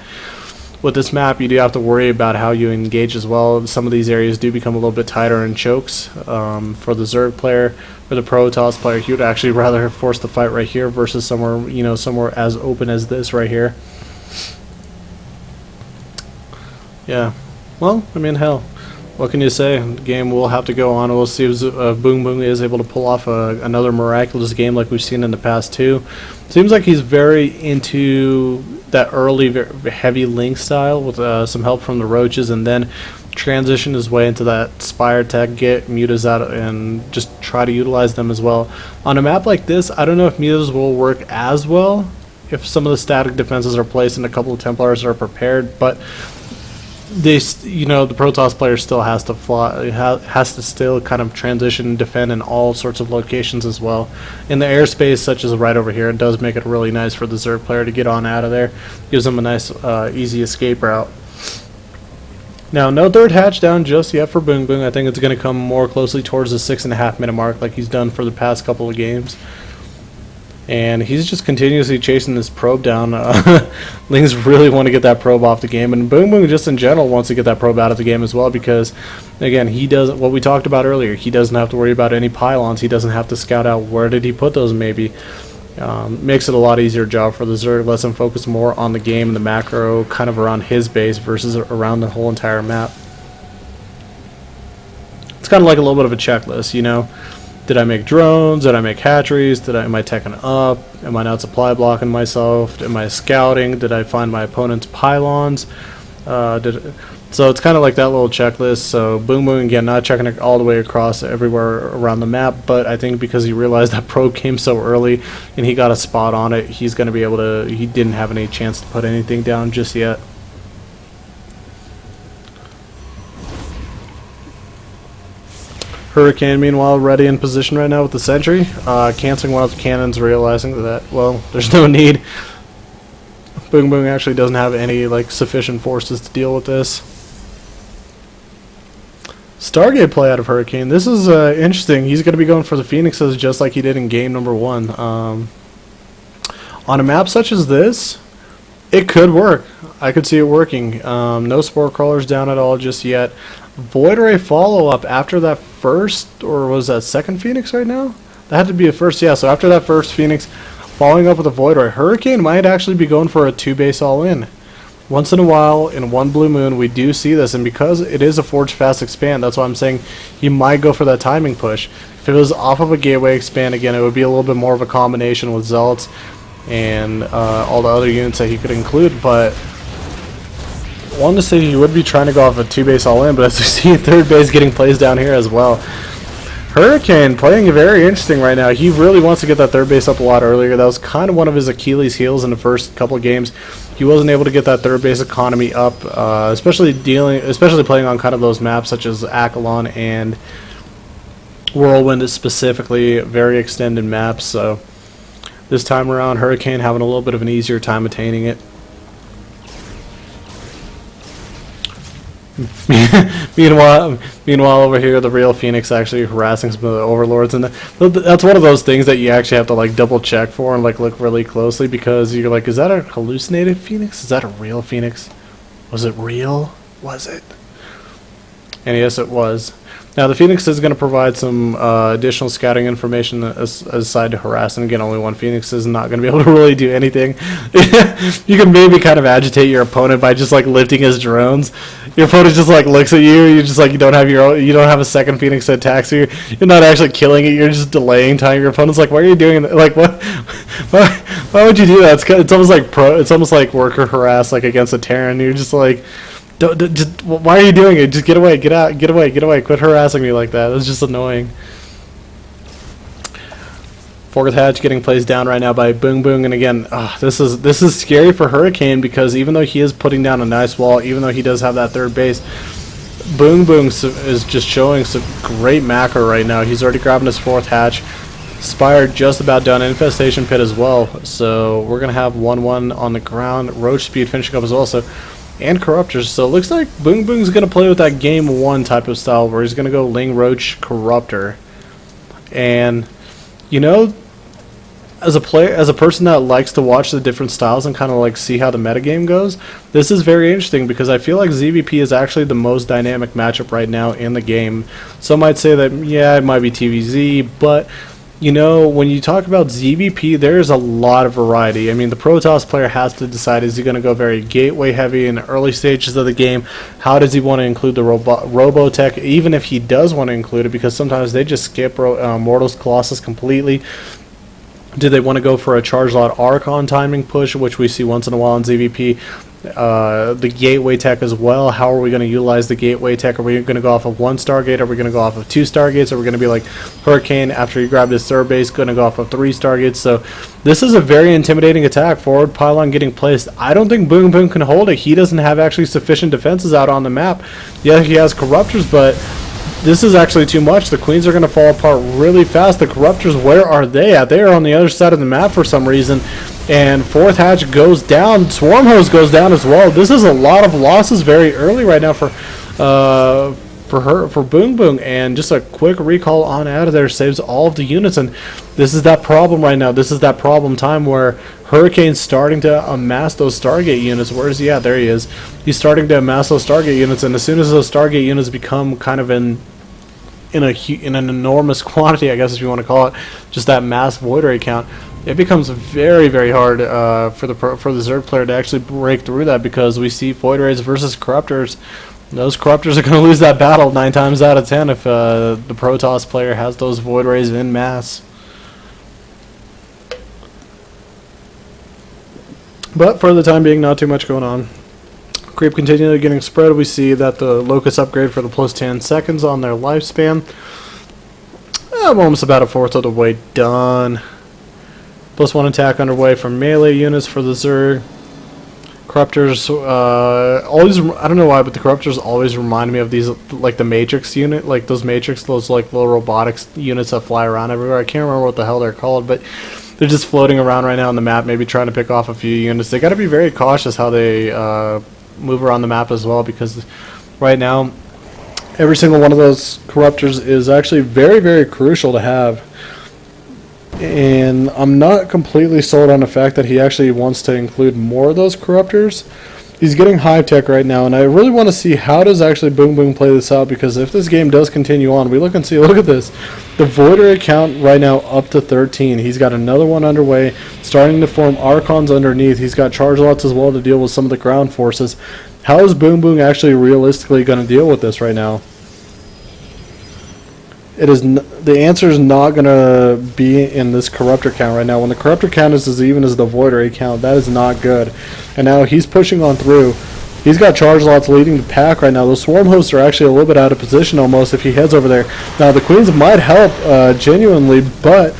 with this map, you do have to worry about how you engage as well. Some of these areas do become a little bit tighter and chokes for the Zerg player. For the Protoss player, he would actually rather force the fight right here versus somewhere as open as this right here. Yeah. Well, I mean, hell, what can you say? The game will have to go on. We'll see if Boom Boom is able to pull off another miraculous game like we've seen in the past too. Seems like he's very into that early, very heavy Link style with some help from the Roaches, and then transition his way into that Spire tech, get mutas out, and just try to utilize them as well. On a map like this, I don't know if mutas will work as well if some of the static defenses are placed and a couple of Templars are prepared, but the Protoss player still has to has to still kind of transition and defend in all sorts of locations as well. In the airspace, such as right over here, it does make it really nice for the Zerg player to get on out of there. Gives them a nice, easy escape route. Now, no third hatch down just yet for Boom Boom. I think it's going to come more closely towards the 6.5 minute mark like he's done for the past couple of games. And he's just continuously chasing this probe down. Lings really want to get that probe off the game, and Boom Boom just in general wants to get that probe out of the game as well, because, again, he doesn't, what we talked about earlier, he doesn't have to worry about any pylons. He doesn't have to scout out where did he put those maybe. Makes it a lot easier job for the Zerg, lets him focus more on the game and the macro kind of around his base versus around the whole entire map. It's kind of like a little bit of a checklist, you know. Did I make drones? Did I make hatcheries? Am I teching up? Am I not supply blocking myself? Am I scouting? Did I find my opponent's pylons? So it's kind of like that little checklist. So Boom Boom, again, not checking it all the way across everywhere around the map, but I think because he realized that probe came so early and he got a spot on it, he's going to be able to, he didn't have any chance to put anything down just yet. Hurricane, meanwhile, ready in position right now with the sentry, canceling one of the cannons, realizing that, well, there's no need. Boom Boom actually doesn't have any like sufficient forces to deal with this. Stargate play out of Hurricane. This is interesting. He's going to be going for the Phoenixes just like he did in game number 1. On a map such as this, it could work. I could see it working. No Spore Crawlers down at all just yet. Void Ray follow-up after that first, or was that second Phoenix right now? That had to be a first, yeah. So after that first Phoenix, following up with a Void Ray, Hurricane might actually be going for a 2-base all-in. Once in a while, in one blue moon, we do see this, and because it is a Forge Fast Expand, that's why I'm saying he might go for that timing push. If it was off of a Gateway Expand, again, it would be a little bit more of a combination with Zealots and all the other units that he could include, but I wanted to say he would be trying to go off a 2-base all-in, but as we see, 3rd base getting plays down here as well. Hurricane playing very interesting right now. He really wants to get that 3rd base up a lot earlier. That was kind of one of his Achilles heels in the first couple of games. He wasn't able to get that 3rd base economy up, especially playing on kind of those maps such as Akalon and Whirlwind, specifically very extended maps. So this time around, Hurricane having a little bit of an easier time attaining it. Meanwhile, over here, the real Phoenix actually harassing some of the overlords, and that's one of those things that you actually have to like double check for and like look really closely, because you're like, is that a hallucinated Phoenix? Is that a real Phoenix? Was it real? Was it? And yes, it was. Now the Phoenix is going to provide some additional scouting information aside to harass, and again, only one Phoenix is not going to be able to really do anything. You can maybe kind of agitate your opponent by just like lifting his drones. Your opponent just like looks at you. You just like you don't have a second Phoenix that attacks you. You're not actually killing it. You're just delaying time. Your opponent's like, "Why are you doing that? Like what? Why would you do that?" It's almost like It's almost like worker harass like against a Terran. You're just like, just, why are you doing it? Just get away, get out, get away, get away. Quit harassing me like that. It's just annoying. 4th hatch getting plays down right now by Boom Boom, and again, this is scary for Hurricane, because even though he is putting down a nice wall, even though he does have that 3rd base, Boom Boom is just showing some great macro right now. He's already grabbing his 4th hatch. Spire just about done. Infestation Pit as well. So we're gonna have 1-1 on the ground. Roach Speed finishing up as well. So. And Corruptors. So it looks like Boom Boom's going to play with that game 1 type of style where he's going to go Ling, Roach, Corruptor. And, you know, as a player, as a person that likes to watch the different styles and kind of like see how the metagame goes, this is very interesting, because I feel like ZVP is actually the most dynamic matchup right now in the game. Some might say that, yeah, it might be TVZ, but you know, when you talk about ZVP, there's a lot of variety. I mean, the Protoss player has to decide, is he going to go very gateway heavy in the early stages of the game? How does he want to include the Robotech, even if he does want to include it, because sometimes they just skip Mortal's Colossus completely. Do they want to go for a Charge Lot Archon timing push, which we see once in a while in ZVP? The gateway tech as well. How are we going to utilize the gateway tech? Are we going to go off of 1 Stargate? Are we going to go off of 2 Stargates? Are we going to be like Hurricane after he grabbed his 3rd base, going to go off of 3 Stargates? So this is a very intimidating attack. Forward pylon getting placed. I don't think Boom Boom can hold it. He doesn't have actually sufficient defenses out on the map. Yeah, he has Corruptors, but this is actually too much. The Queens are going to fall apart really fast. The Corruptors, where are they at? They are on the other side of the map for some reason. And 4th hatch goes down. Swarm Hose goes down as well. This is a lot of losses very early right now for Boom Boom. And just a quick recall on out of there saves all of the units. And this is that problem right now. This is that problem time where Hurricane's starting to amass those Stargate units. Where is he at? There he is. He's starting to amass those Stargate units. And as soon as those Stargate units become kind of in an enormous quantity, I guess if you want to call it, just that mass Void Ray count, it becomes very, very hard for the Zerg player to actually break through that, because we see Void Rays versus Corruptors. Those Corruptors are going to lose that battle 9 times out of 10 if the Protoss player has those Void Rays en masse. But for the time being, not too much going on. Creep continually getting spread. We see that the Locust upgrade for the plus 10 seconds on their lifespan. I'm almost about a fourth of the way done. Plus 1 attack underway from melee units for the Zerg. Corruptors always, I don't know why, but the Corruptors always remind me of these, like the Matrix unit, like those Matrix, those like little robotics units that fly around everywhere. I can't remember what the hell they're called, but they're just floating around right now on the map, maybe trying to pick off a few units. They got to be very cautious how they move around the map as well, because right now every single one of those Corruptors is actually very, very crucial to have. And I'm not completely sold on the fact that he actually wants to include more of those Corruptors. He's getting high tech right now, and I really want to see how does actually Boom Boom play this out, because if this game does continue on, we look and see, look at this. The Voider account right now up to 13. He's got another one underway, starting to form Archons underneath. He's got charge lots as well to deal with some of the ground forces. How is Boom Boom actually realistically going to deal with this right now? It is the answer is not going to be in this Corruptor count right now. When the Corruptor count is as even as the Voider count, that is not good. And now he's pushing on through. He's got charge lots leading the pack right now. Those Swarm Hosts are actually a little bit out of position almost if he heads over there. Now the Queens might help genuinely, but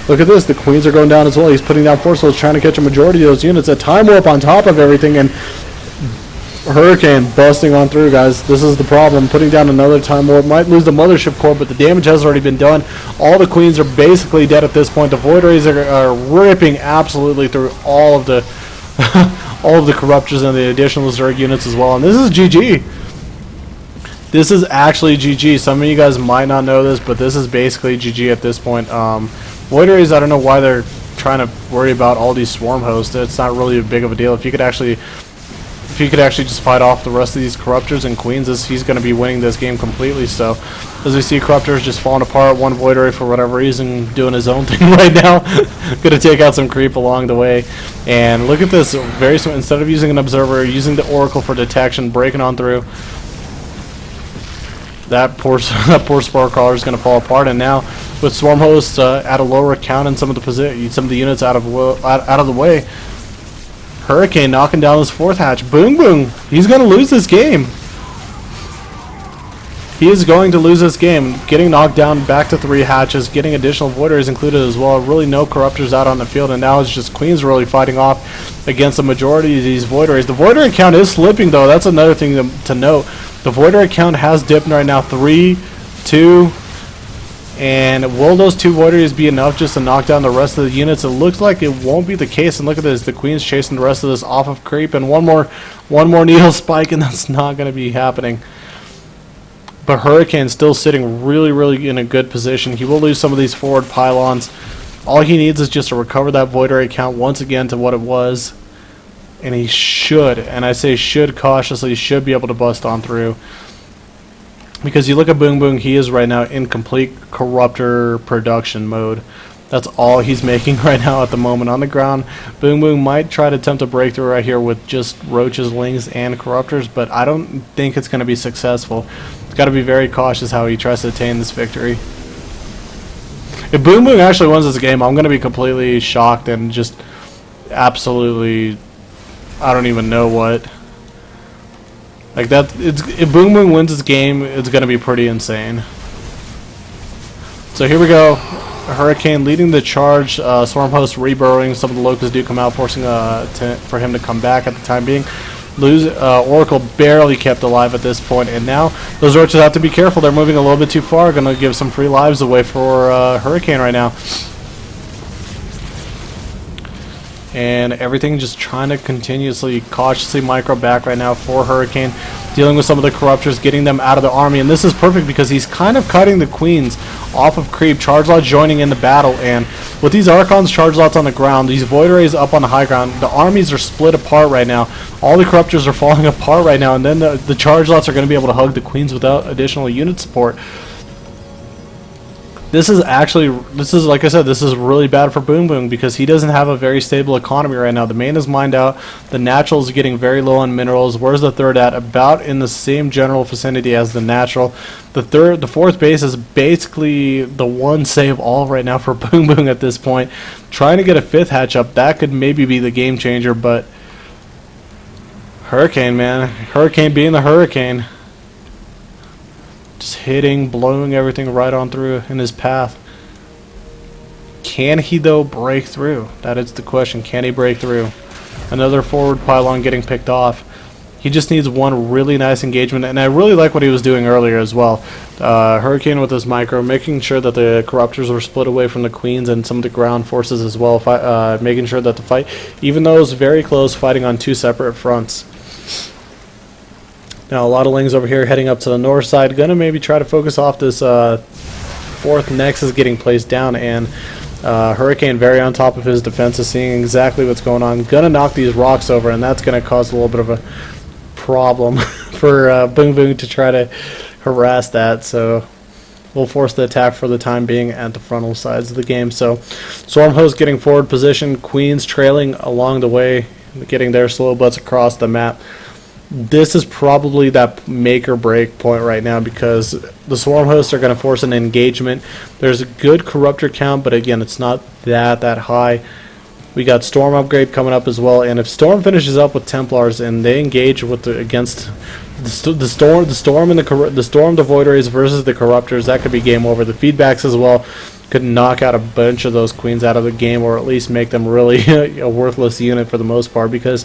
look at this. The Queens are going down as well. He's putting down Force Loads, trying to catch a majority of those units. A Time Warp on top of everything, and Hurricane busting on through, guys. This is the problem. Putting down another Time Warp. Might lose the Mothership Core, but the damage has already been done. All the Queens are basically dead at this point. The Void Rays are ripping absolutely through all of the all of the Corruptors and the additional Zerg units as well. And this is GG. This is actually GG. Some of you guys might not know this, but this is basically GG at this point. Void Rays, I don't know why they're trying to worry about all these Swarm Hosts. It's not really a big of a deal. If you could actually just fight off the rest of these Corruptors and Queens, he's going to be winning this game completely. So, as we see, Corruptors just falling apart. One Void Ray, for whatever reason, doing his own thing right now. Going to take out some creep along the way. And look at this. Very smart. Instead of using an Observer, using the Oracle for detection, breaking on through. That poor Spore Crawler is going to fall apart. And now, with Swarm Hosts at a lower count and some of the units out of the way, Hurricane knocking down his 4th hatch. Boom Boom. He's going to lose this game. He is going to lose this game. Getting knocked down back to 3 hatches. Getting additional Void Rays included as well. Really no Corruptors out on the field. And now it's just Queens really fighting off against the majority of these Void Rays. The Void Ray count is slipping though. That's another thing to note. The Void Ray count has dipped right now. 3, 2... And will those 2 Void Rays be enough just to knock down the rest of the units? It looks like it won't be the case. And look at this, the Queen's chasing the rest of this off of creep, and one more needle spike, and that's not going to be happening. But Hurricane's still sitting really, really in a good position. He will lose some of these forward pylons. All he needs is just to recover that Void Ray count once again to what it was. And he should, and I say should cautiously, should be able to bust on through. Because you look at Boom Boom, he is right now in complete Corruptor production mode. That's all he's making right now at the moment on the ground. Boom Boom might try to attempt a breakthrough right here with just Roaches, Lings, and Corruptors, but I don't think it's going to be successful. He's got to be very cautious how he tries to attain this victory. If Boom Boom actually wins this game, I'm going to be completely shocked and just absolutely, I don't even know what. Like that, if Boom Boom wins this game, it's going to be pretty insane. So here we go. Hurricane leading the charge. Swarm Host reburrowing. Some of the Locusts do come out, forcing for him to come back at the time being. Oracle barely kept alive at this point, and now those Roaches have to be careful. They're moving a little bit too far. Going to give some free lives away for Hurricane right now. And everything just trying to continuously, cautiously micro back right now for Hurricane. Dealing with some of the Corruptors, getting them out of the army. And this is perfect because he's kind of cutting the Queens off of creep. Charge Lots joining in the battle. And with these Archons, Charge Lots on the ground, these Void Rays up on the high ground, the armies are split apart right now. All the Corruptors are falling apart right now. And then the Charge Lots are going to be able to hug the Queens without additional unit support. This is like I said, this is really bad for Boom Boom because he doesn't have a very stable economy right now. The main is mined out, the natural is getting very low on minerals. Where's the third at? About in the same general vicinity as the natural. The fourth base is basically the one save all right now for Boom Boom at this point. Trying to get a fifth hatch up, that could maybe be the game changer, but Hurricane, man. Hurricane being the Hurricane. Just hitting, blowing everything right on through in his path. Can he, though, break through? That is the question. Can he break through? Another forward pylon getting picked off. He just needs one really nice engagement, and I really like what he was doing earlier as well. Hurricane with his micro, making sure that the Corruptors were split away from the Queens and some of the ground forces as well, making sure that the fight, even though it was very close, fighting on two separate fronts. Now a lot of Lings over here heading up to the north side, gonna maybe try to focus off this fourth Nexus getting placed down, and Hurricane very on top of his defenses, seeing exactly what's going on, gonna knock these rocks over, and that's gonna cause a little bit of a problem for Boom Boom to try to harass that, so we'll force the attack for the time being at the frontal sides of the game. So Swarm Host getting forward position, Queens trailing along the way, getting their slow butts across the map. This is probably that make or break point right now because the Swarm Hosts are going to force an engagement. There's a good Corruptor count, but again, it's not that high. We got Storm upgrade coming up as well, and if Storm finishes up with Templars and they engage with against the Storm, the Void Rays versus the Corruptors, that could be game over. The feedbacks as well could knock out a bunch of those Queens out of the game, or at least make them really a worthless unit for the most part, because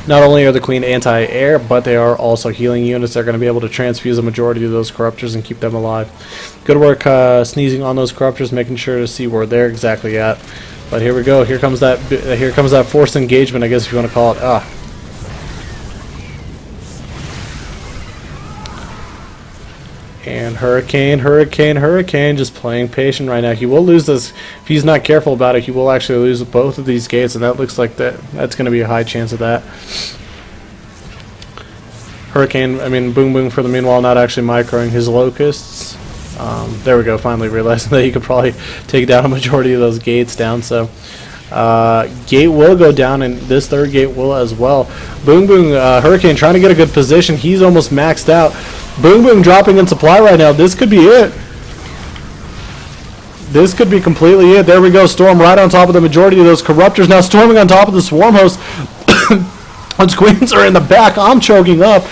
not only are the Queen anti-air, but they are also healing units. They're going to be able to transfuse a majority of those Corruptors and keep them alive. Good work sneezing on those Corruptors, making sure to see where they're exactly at. But here we go. Here comes that forced engagement, I guess if you want to call it. And Hurricane, just playing patient right now. He will lose this. If he's not careful about it, he will actually lose both of these gates, and that looks like that's going to be a high chance of that. Boom Boom for the meanwhile not actually microing his locusts. There we go, finally realizing that he could probably take down a majority of those gates down. So gate will go down, and this third gate will as well. Boom Boom, Hurricane trying to get a good position. He's almost maxed out. Boom Boom dropping in supply right now. This could be it. This could be completely it. There we go. Storm right on top of the majority of those Corruptors. Now storming on top of the Swarm Host. Those Queens are in the back. I'm choking up.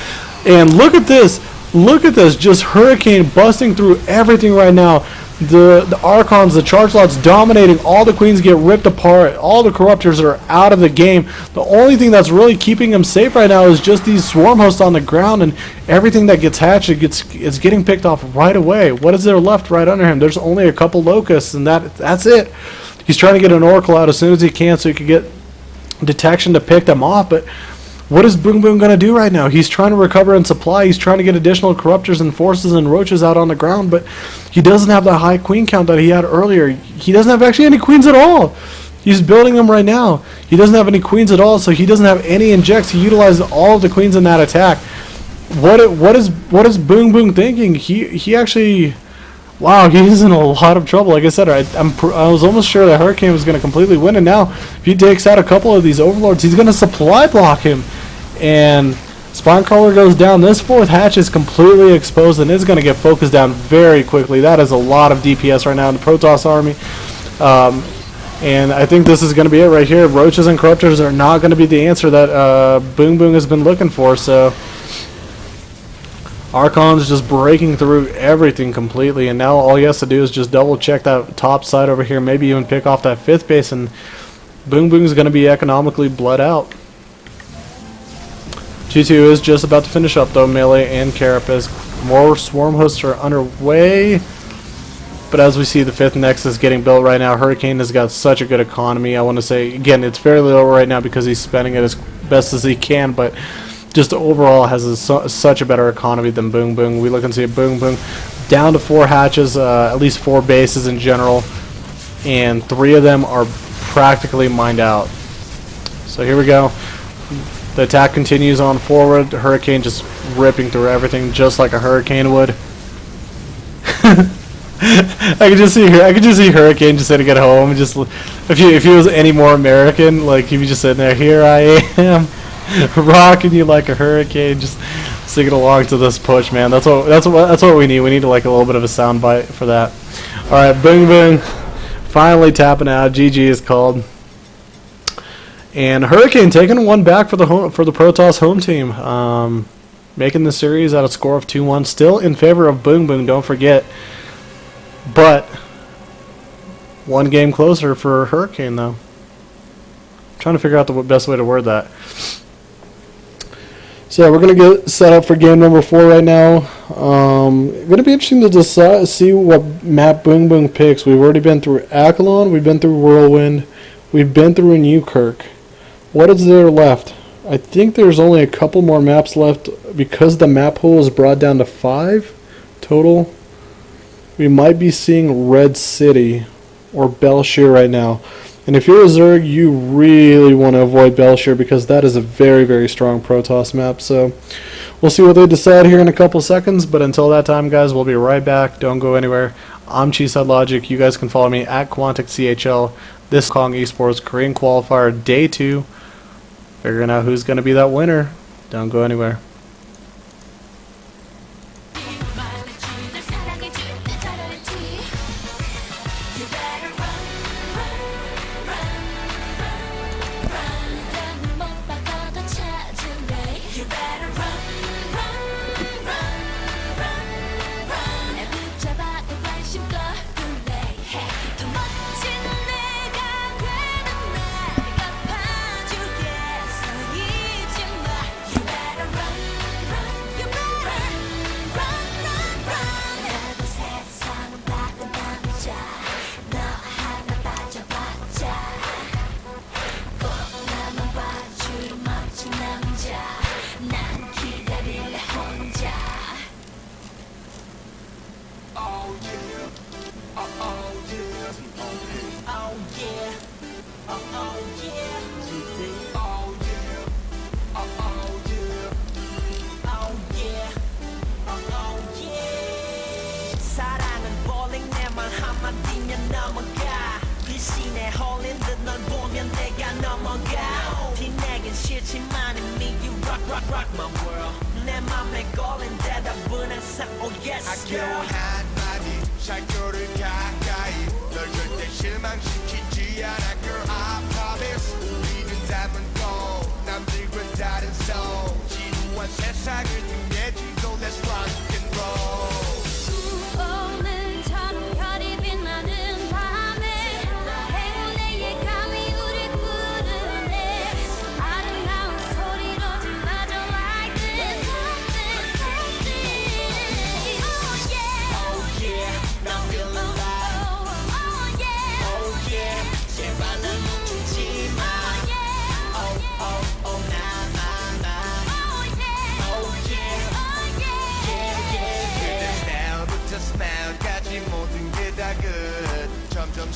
And look at this. Look at this. Just Hurricane busting through everything right now. The Archons, the charge slots dominating. All the Queens get ripped apart. All the Corruptors are out of the game. The only thing that's really keeping him safe right now is just these Swarm Hosts on the ground, and everything that gets hatched it's getting picked off right away. What is there left right under him? There's only a couple Locusts, and that's it. He's trying to get an Oracle out as soon as he can so he can get detection to pick them off, but what is Boom Boom going to do right now? He's trying to recover in supply. He's trying to get additional Corruptors and Forces and Roaches out on the ground, but he doesn't have the high Queen count that he had earlier. He doesn't have actually any Queens at all. He's building them right now. He doesn't have any Queens at all, so he doesn't have any injects. He utilized all of the Queens in that attack. What is Boom Boom thinking? He actually... Wow, he's in a lot of trouble. Like I said, I was almost sure that Hurricane was going to completely win, and now if he takes out a couple of these Overlords, he's going to supply block him. And Spinecrawler goes down. This fourth hatch is completely exposed and is going to get focused down very quickly. That is a lot of DPS right now in the Protoss army. And I think this is going to be it right here. Roaches and Corruptors are not going to be the answer that Boom Boom has been looking for. So Archon's just breaking through everything completely, and now all he has to do is just double check that top side over here, maybe even pick off that fifth base, and Boom Boom is going to be economically bled out. G2 is just about to finish up though, Melee and Carapace. More Swarm Hosts are underway, but as we see the fifth Nexus getting built right now, Hurricane has got such a good economy. I want to say, again, it's fairly low right now because he's spending it as best as he can, but just overall has such a better economy than Boom Boom. We look and see Boom Boom down to 4 hatches, at least 4 bases in general, and 3 of them are practically mined out. So here we go. The attack continues on forward. Hurricane just ripping through everything just like a Hurricane would. I could just see Hurricane just sitting at home. Just if he was any more American, like he'd be just sitting there. Here I am, rocking you like a hurricane, just singing along to this push, man. That's what we need. We need like a little bit of a sound bite for that. All right, boom boom, finally tapping out. GG is called, and Hurricane taking one back for the Protoss home team, making the series at a score of 2-1, still in favor of Boom Boom. Don't forget. But one game closer for Hurricane, though. I'm trying to figure out the best way to word that. So yeah, we're gonna get set up for game number 4 right now. Gonna be interesting to see what map Boom Boom picks. We've already been through Akalon, we've been through Whirlwind, we've been through Newkirk. What is there left? I think there's only a couple more maps left because the map pool is brought down to 5 total. We might be seeing Red City or Belshire right now. And if you're a Zerg, you really want to avoid Belshire because that is a very, very strong Protoss map. So we'll see what they decide here in a couple seconds. But until that time, guys, we'll be right back. Don't go anywhere. I'm Cheeside Logic. You guys can follow me at QuanticCHL. This is HK-Esports Korean Qualifier Day 2. Figuring out who's going to be that winner. Don't go anywhere.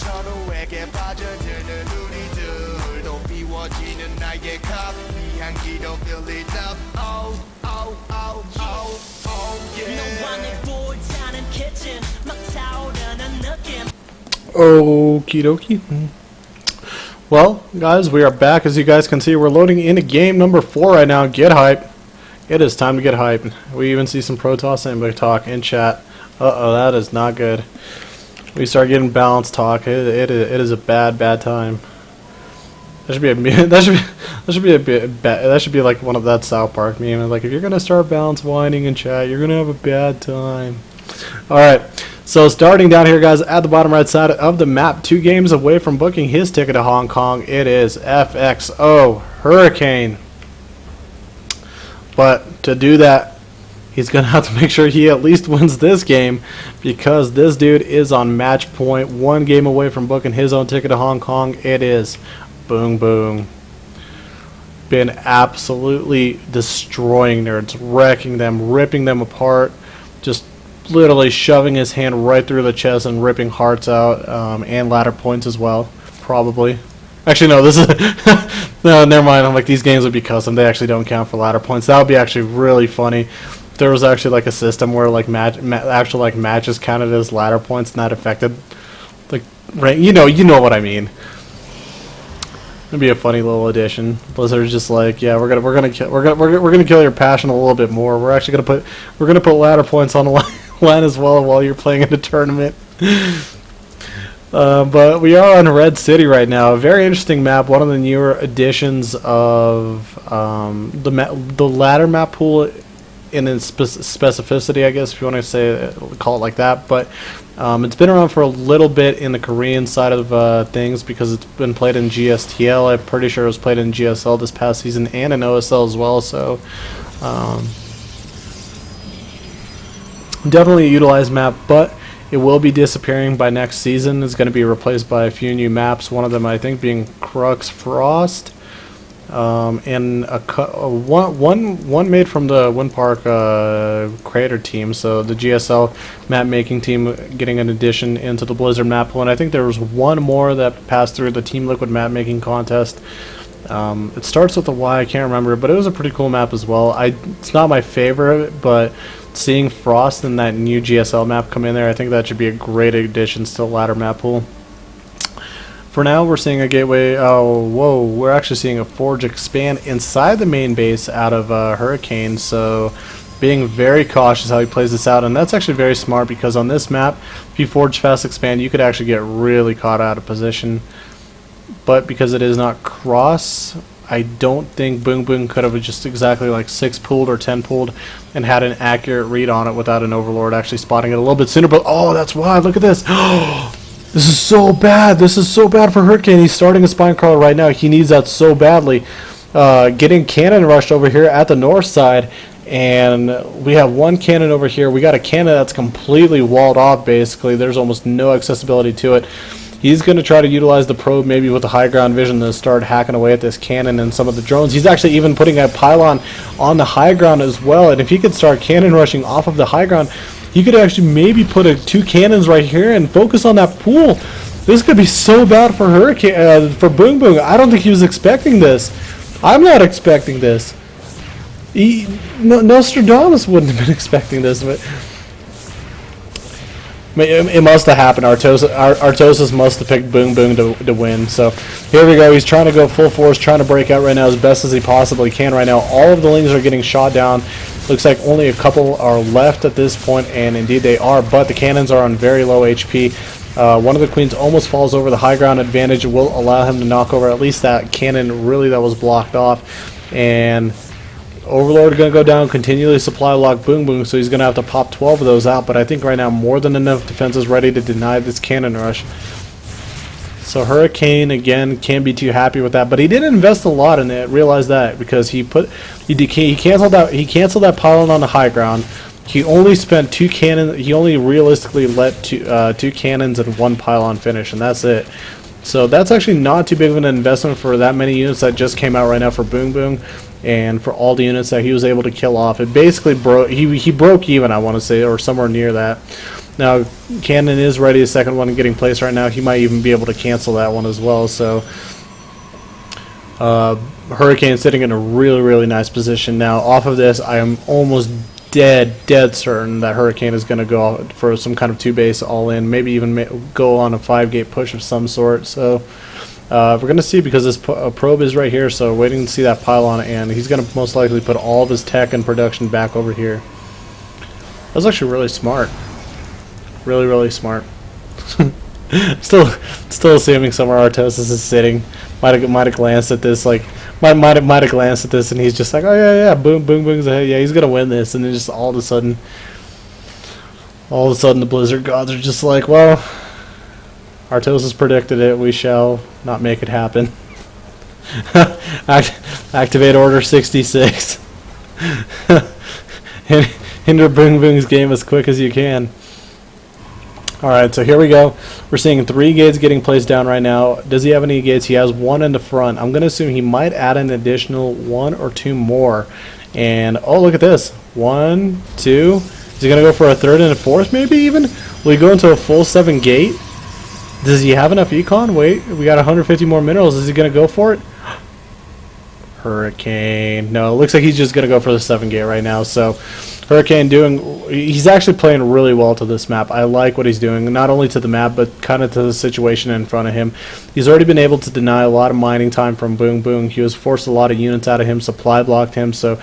서로에게 빠져드는 우리들 높이워지는 나의 컵 이 향기로 끌리던 Oh, oh, oh, oh, oh, yeah 너와 내 보이자는 kitchen 막 타오르는 느낌 Okie dokie. Well, guys, we are back. As you guys can see, we're loading into game number 4 right now. Get hype. It is time to get hype. We even see some Protoss and talk in chat. Uh-oh, that is not good. We start getting balanced talk. It is a bad time. That should be a that should be like one of that South Park meme. Like, if you're gonna start balance whining in chat, you're gonna have a bad time. All right. So starting down here, guys, at the bottom right side of the map, 2 games away from booking his ticket to Hong Kong, it is FXO Hurricane. But to do that, he's going to have to make sure he at least wins this game, because this dude is on match point, 1 game away from booking his own ticket to Hong Kong. It is Boom Boom. Been absolutely destroying nerds, wrecking them, ripping them apart, just literally shoving his hand right through the chest and ripping hearts out, and ladder points as well, probably. Actually, no, this is no, never mind. I'm like, these games would be custom. They actually don't count for ladder points. That would be actually really funny. there was actually like a system where like actual like matches counted as ladder points, not affected like rank. You know what I mean. It'd be a funny little addition. Blizzard's just like, yeah, we're gonna kill your passion a little bit more. We're actually gonna put ladder points on the line as well while you're playing in a tournament. But we are on Red City right now. A very interesting map. One of the newer additions of the ladder map pool in its specificity, I guess, if you want to call it like that. But it's been around for a little bit in the Korean side of things because it's been played in GSTL. I'm pretty sure it was played in GSL this past season and in OSL as well. So definitely a utilized map, but it will be disappearing by next season. It's going to be replaced by a few new maps. One of them, I think, being Crux Frost, and one made from the Wind Park creator team. So the GSL map making team getting an addition into the Blizzard map pool. And I think there was one more that passed through the Team Liquid map making contest. It starts with a Y. I can't remember, but it was a pretty cool map as well. It's not my favorite, but seeing Frost and that new GSL map come in there, I think that should be a great addition to the ladder map pool. For now, we're seeing a gateway. Oh, whoa! We're actually seeing a Forge expand inside the main base out of Hurricane. So, being very cautious how he plays this out, and that's actually very smart because on this map, if you Forge fast expand, you could actually get really caught out of position. But because it is not cross, I don't think Boom Boom could have just exactly like 6 pooled or 10 pooled and had an accurate read on it without an Overlord actually spotting it a little bit sooner. But oh, that's why. Look at this. This is so bad. This is so bad for Hurricane. He's starting a Spine Crawler right now. He needs that so badly. Getting cannon rushed over here at the north side. And we have one cannon over here. We got a cannon that's completely walled off basically. There's almost no accessibility to it. He's going to try to utilize the probe maybe with the high ground vision to start hacking away at this cannon and some of the drones. He's actually even putting a pylon on the high ground as well. And if he could start cannon rushing off of the high ground, he could actually maybe put 2 cannons right here and focus on that pool. This could be so bad for Hurricane, for Boom Boom. I don't think he was expecting this. I'm not expecting this. Nostradamus wouldn't have been expecting this, but it must have happened. Artosis must have picked Boom Boom to win. So here we go. He's trying to go full force, trying to break out right now as best as he possibly can right now. All of the Lings are getting shot down. Looks like only a couple are left at this point, and indeed they are, but the cannons are on very low HP. One of the Queens almost falls over. The high ground advantage will allow him to knock over at least that cannon really that was blocked off. And Overlord going to go down, continually supply lock Boom Boom, so he's going to have to pop 12 of those out, but I think right now more than enough defense is ready to deny this cannon rush. So Hurricane, again, can't be too happy with that, but he did invest a lot in it, realize that, because he canceled that pylon on the high ground. He only spent 2 cannons, he only realistically let 2 cannons and 1 pylon finish, and that's it. So that's actually not too big of an investment for that many units that just came out right now for Boom Boom. And for all the units that he was able to kill off, it basically broke. He broke even, I want to say, or somewhere near that. Now, cannon is ready. The second one getting placed right now. He might even be able to cancel that one as well. So, Hurricane sitting in a really nice position now. Off of this, I am almost dead certain that Hurricane is going to go for some kind of 2-base all in. Maybe even go on a 5-gate push of some sort. So. We're going to see because this probe is right here, so waiting to see that pylon, and he's going to most likely put all of his tech and production back over here. That was actually really smart. Really smart. still assuming somewhere Artosis is sitting. Might have glanced at this, like might have glanced at this, and he's just like, oh yeah, Boom Boom's ahead. Yeah, he's going to win this, and then just all of a sudden the Blizzard gods are just like, well, Artosis predicted it. We shall not make it happen. Activate Order 66. Hinder Boom Boom's game as quick as you can. Alright, so here we go. We're seeing 3 gates getting placed down right now. Does he have any gates? He has 1 in the front. I'm going to assume he might add an additional 1 or 2 more. And, oh, look at this. 1, 2. Is he going to go for a 3rd and a 4th maybe even? Will he go into a full 7 gate? Does he have enough econ? Wait, we got 150 more minerals. Is he going to go for it? Hurricane. No, it looks like he's just going to go for the 7 gate right now. So Hurricane he's actually playing really well to this map. I like what he's doing, not only to the map, but kind of to the situation in front of him. He's already been able to deny a lot of mining time from Boom Boom. He was forced a lot of units out of him, supply blocked him, so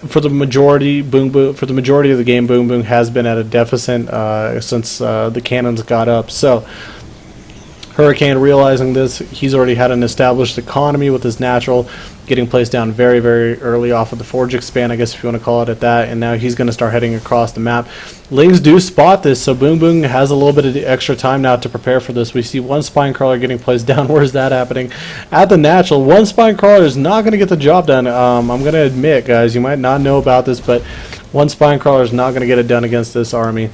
for the majority of the game, Boom Boom has been at a deficit since the cannons got up. So Hurricane, realizing this, he's already had an established economy with his natural getting placed down very, very early off of the Forge expand, I guess if you want to call it at that, and now he's going to start heading across the map. Lings do spot this, so Boom Boom has a little bit of the extra time now to prepare for this. We see one Spine Crawler getting placed down. Where's that happening? At the natural, one Spine Crawler is not going to get the job done. I'm going to admit, guys, you might not know about this, but one Spine Crawler is not going to get it done against this army.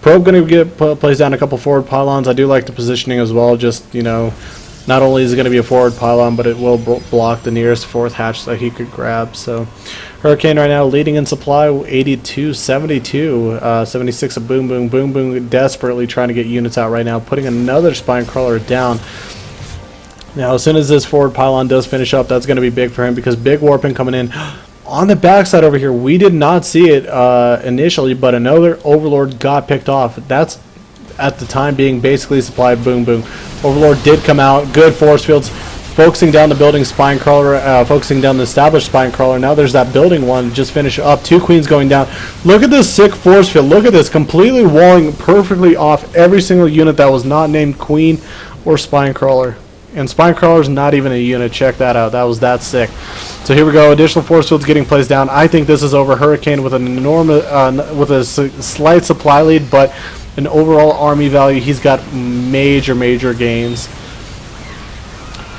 Probe going to get placed down a couple forward pylons. I do like the positioning as well. Just, you know, not only is it going to be a forward pylon, but it will block the nearest fourth hatch that he could grab. So Hurricane right now leading in supply, 82, 72, 76 of Boom Boom. Boom Boom desperately trying to get units out right now, putting another Spine Crawler down. Now, as soon as this forward pylon does finish up, that's going to be big for him because big warping coming in. On the backside over here, we did not see it initially, but another Overlord got picked off. That's at the time being basically supplied Boom Boom. Overlord did come out, good force fields, focusing down the building Spine Crawler, focusing down the established Spine Crawler. Now there's that building one, just finish up, 2 queens going down. Look at this sick force field, look at this, completely walling perfectly off every single unit that was not named queen or Spine Crawler. And Spine Crawler's not even a unit. Check that out. That was that sick. So here we go. Additional force fields getting placed down. I think this is over. Hurricane with an enormous, with a slight supply lead, but an overall army value, he's got major, major gains.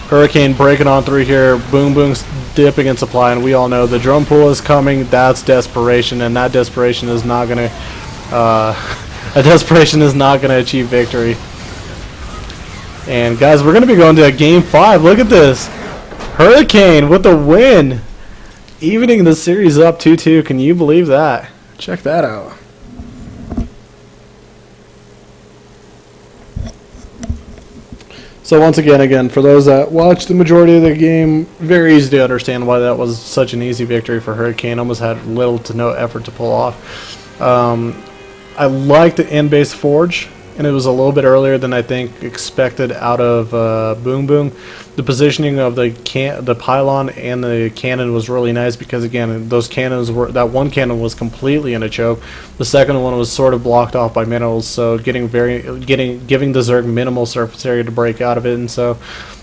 Hurricane breaking on through here. Boom Boom's dipping in supply, and we all know the drone pool is coming. That's desperation, and that desperation is not gonna, achieve victory. And guys, we're going to be going to game 5. Look at this. Hurricane with the win. Evening the series up 2-2. Can you believe that? Check that out. So once again, for those that watched the majority of the game, very easy to understand why that was such an easy victory for Hurricane. Almost had little to no effort to pull off. I like the end-base forge, and it was a little bit earlier than I think expected out of Boom Boom. The positioning of the pylon and the cannon was really nice because again, those cannons that one cannon was completely in a choke. The second one was sort of blocked off by minerals, so giving the Zerg minimal surface area to break out of it. And so,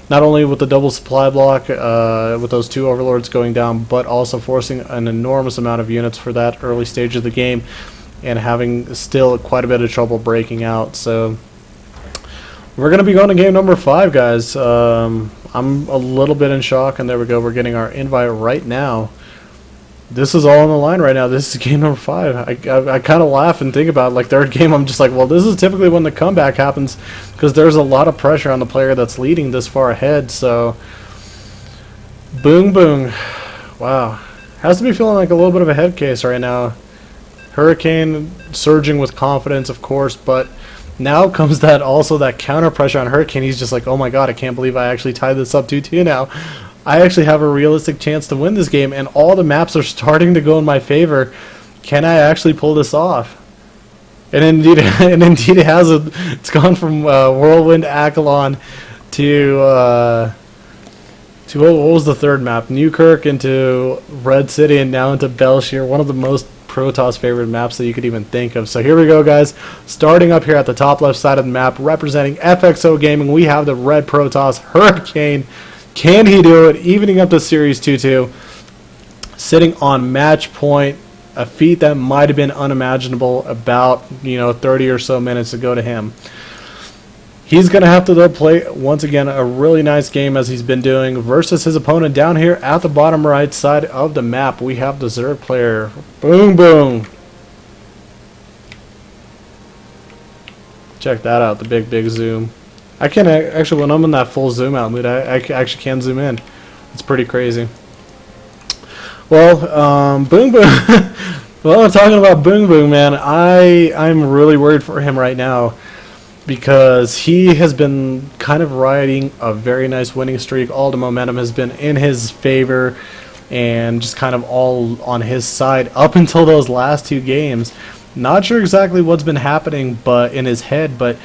not only with the double supply block with those 2 overlords going down, but also forcing an enormous amount of units for that early stage of the game, and having still quite a bit of trouble breaking out. So we're going to be going to game number 5, guys. I'm a little bit in shock, and there we go. We're getting our invite right now. This is all on the line right now. This is game number 5. I kind of laugh and think about it. Like third game, I'm just like, well, this is typically when the comeback happens because there's a lot of pressure on the player that's leading this far ahead. So Boom Boom, wow, has to be feeling like a little bit of a head case right now. Hurricane surging with confidence, of course, but now comes that counter pressure on Hurricane. He's just like, oh my god, I can't believe I actually tied this up 2-2 now. I actually have a realistic chance to win this game, and all the maps are starting to go in my favor. Can I actually pull this off? And indeed it has. It's gone from Whirlwind Akalon to what was the third map? Newkirk into Red City, and now into Belshire, one of the most Protoss favorite maps that you could even think of. So here we go, guys. Starting up here at the top left side of the map, representing FXO Gaming, we have the red Protoss Hurricane. Can he do it? Evening up the series 2-2. Sitting on match point, a feat that might have been unimaginable about 30 or so minutes ago to him. He's going to have to play, once again, a really nice game as he's been doing versus his opponent down here at the bottom right side of the map. We have the Zerg player. Boom Boom. Check that out, the big zoom. I can actually, when I'm in that full zoom out mood, I actually can zoom in. It's pretty crazy. Well, Boom Boom. Well, I'm talking about Boom Boom, man. I'm really worried for him right now, because he has been kind of riding a very nice winning streak. All the momentum has been in his favor. and just kind of all on his side up until those last 2 games. Not sure exactly what's been happening but in his head, but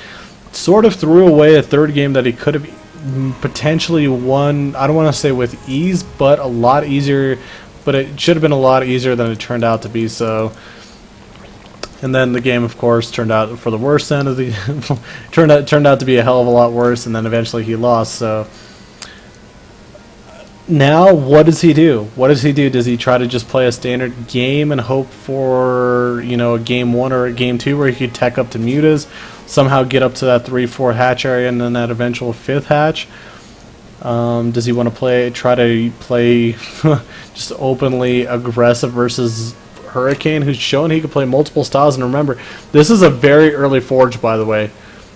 sort of threw away a 3rd game that he could have potentially won. I don't want to say with ease, but a lot easier. But it should have been a lot easier than it turned out to be. So, and then the game, of course, turned out for the worst end of the turned out to be a hell of a lot worse. And then eventually he lost. So now, what does he do? What does he do? Does he try to just play a standard game and hope for, you know, a game 1 or a game 2 where he could tech up to mutas, somehow get up to that 3-4 hatch area and then that eventual 5th hatch? Does he want to try to play just openly aggressive versus Hurricane, who's shown he can play multiple styles? And remember, this is a very early forge, by the way.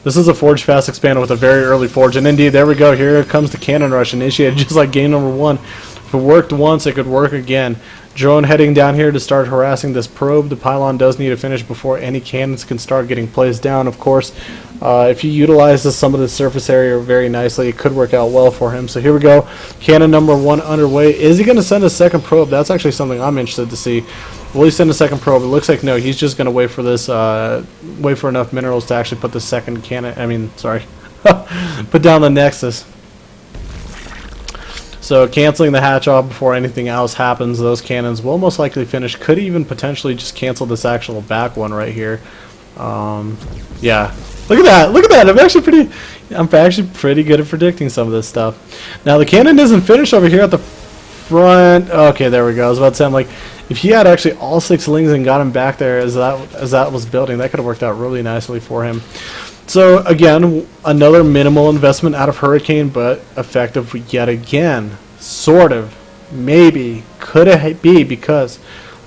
This is a forge fast expander with a very early forge. And indeed, there we go. Here comes the cannon rush initiated, just like game number 1. If it worked once, it could work again. Drone heading down here to start harassing this probe. The pylon does need to finish before any cannons can start getting placed down. Of course, if he utilizes some of the surface area very nicely, it could work out well for him. So here we go. Cannon number 1 underway. Is he going to send a second probe? That's actually something I'm interested to see. Will he send a second probe? It looks like no. He's just going to wait for this, wait for enough minerals to actually put the second cannon. Put down the Nexus. So canceling the hatch off before anything else happens. Those cannons will most likely finish. Could even potentially just cancel this actual back one right here. Yeah. Look at that. Look at that. I'm actually pretty good at predicting some of this stuff. Now the cannon isn't finished over here at the front. Okay, there we go. I was about to say, I'm like, if he had actually all 6 lings and got him back there as that was building, that could have worked out really nicely for him. So again, another minimal investment out of Hurricane, but effective yet again. Sort of. Maybe. Could it be, because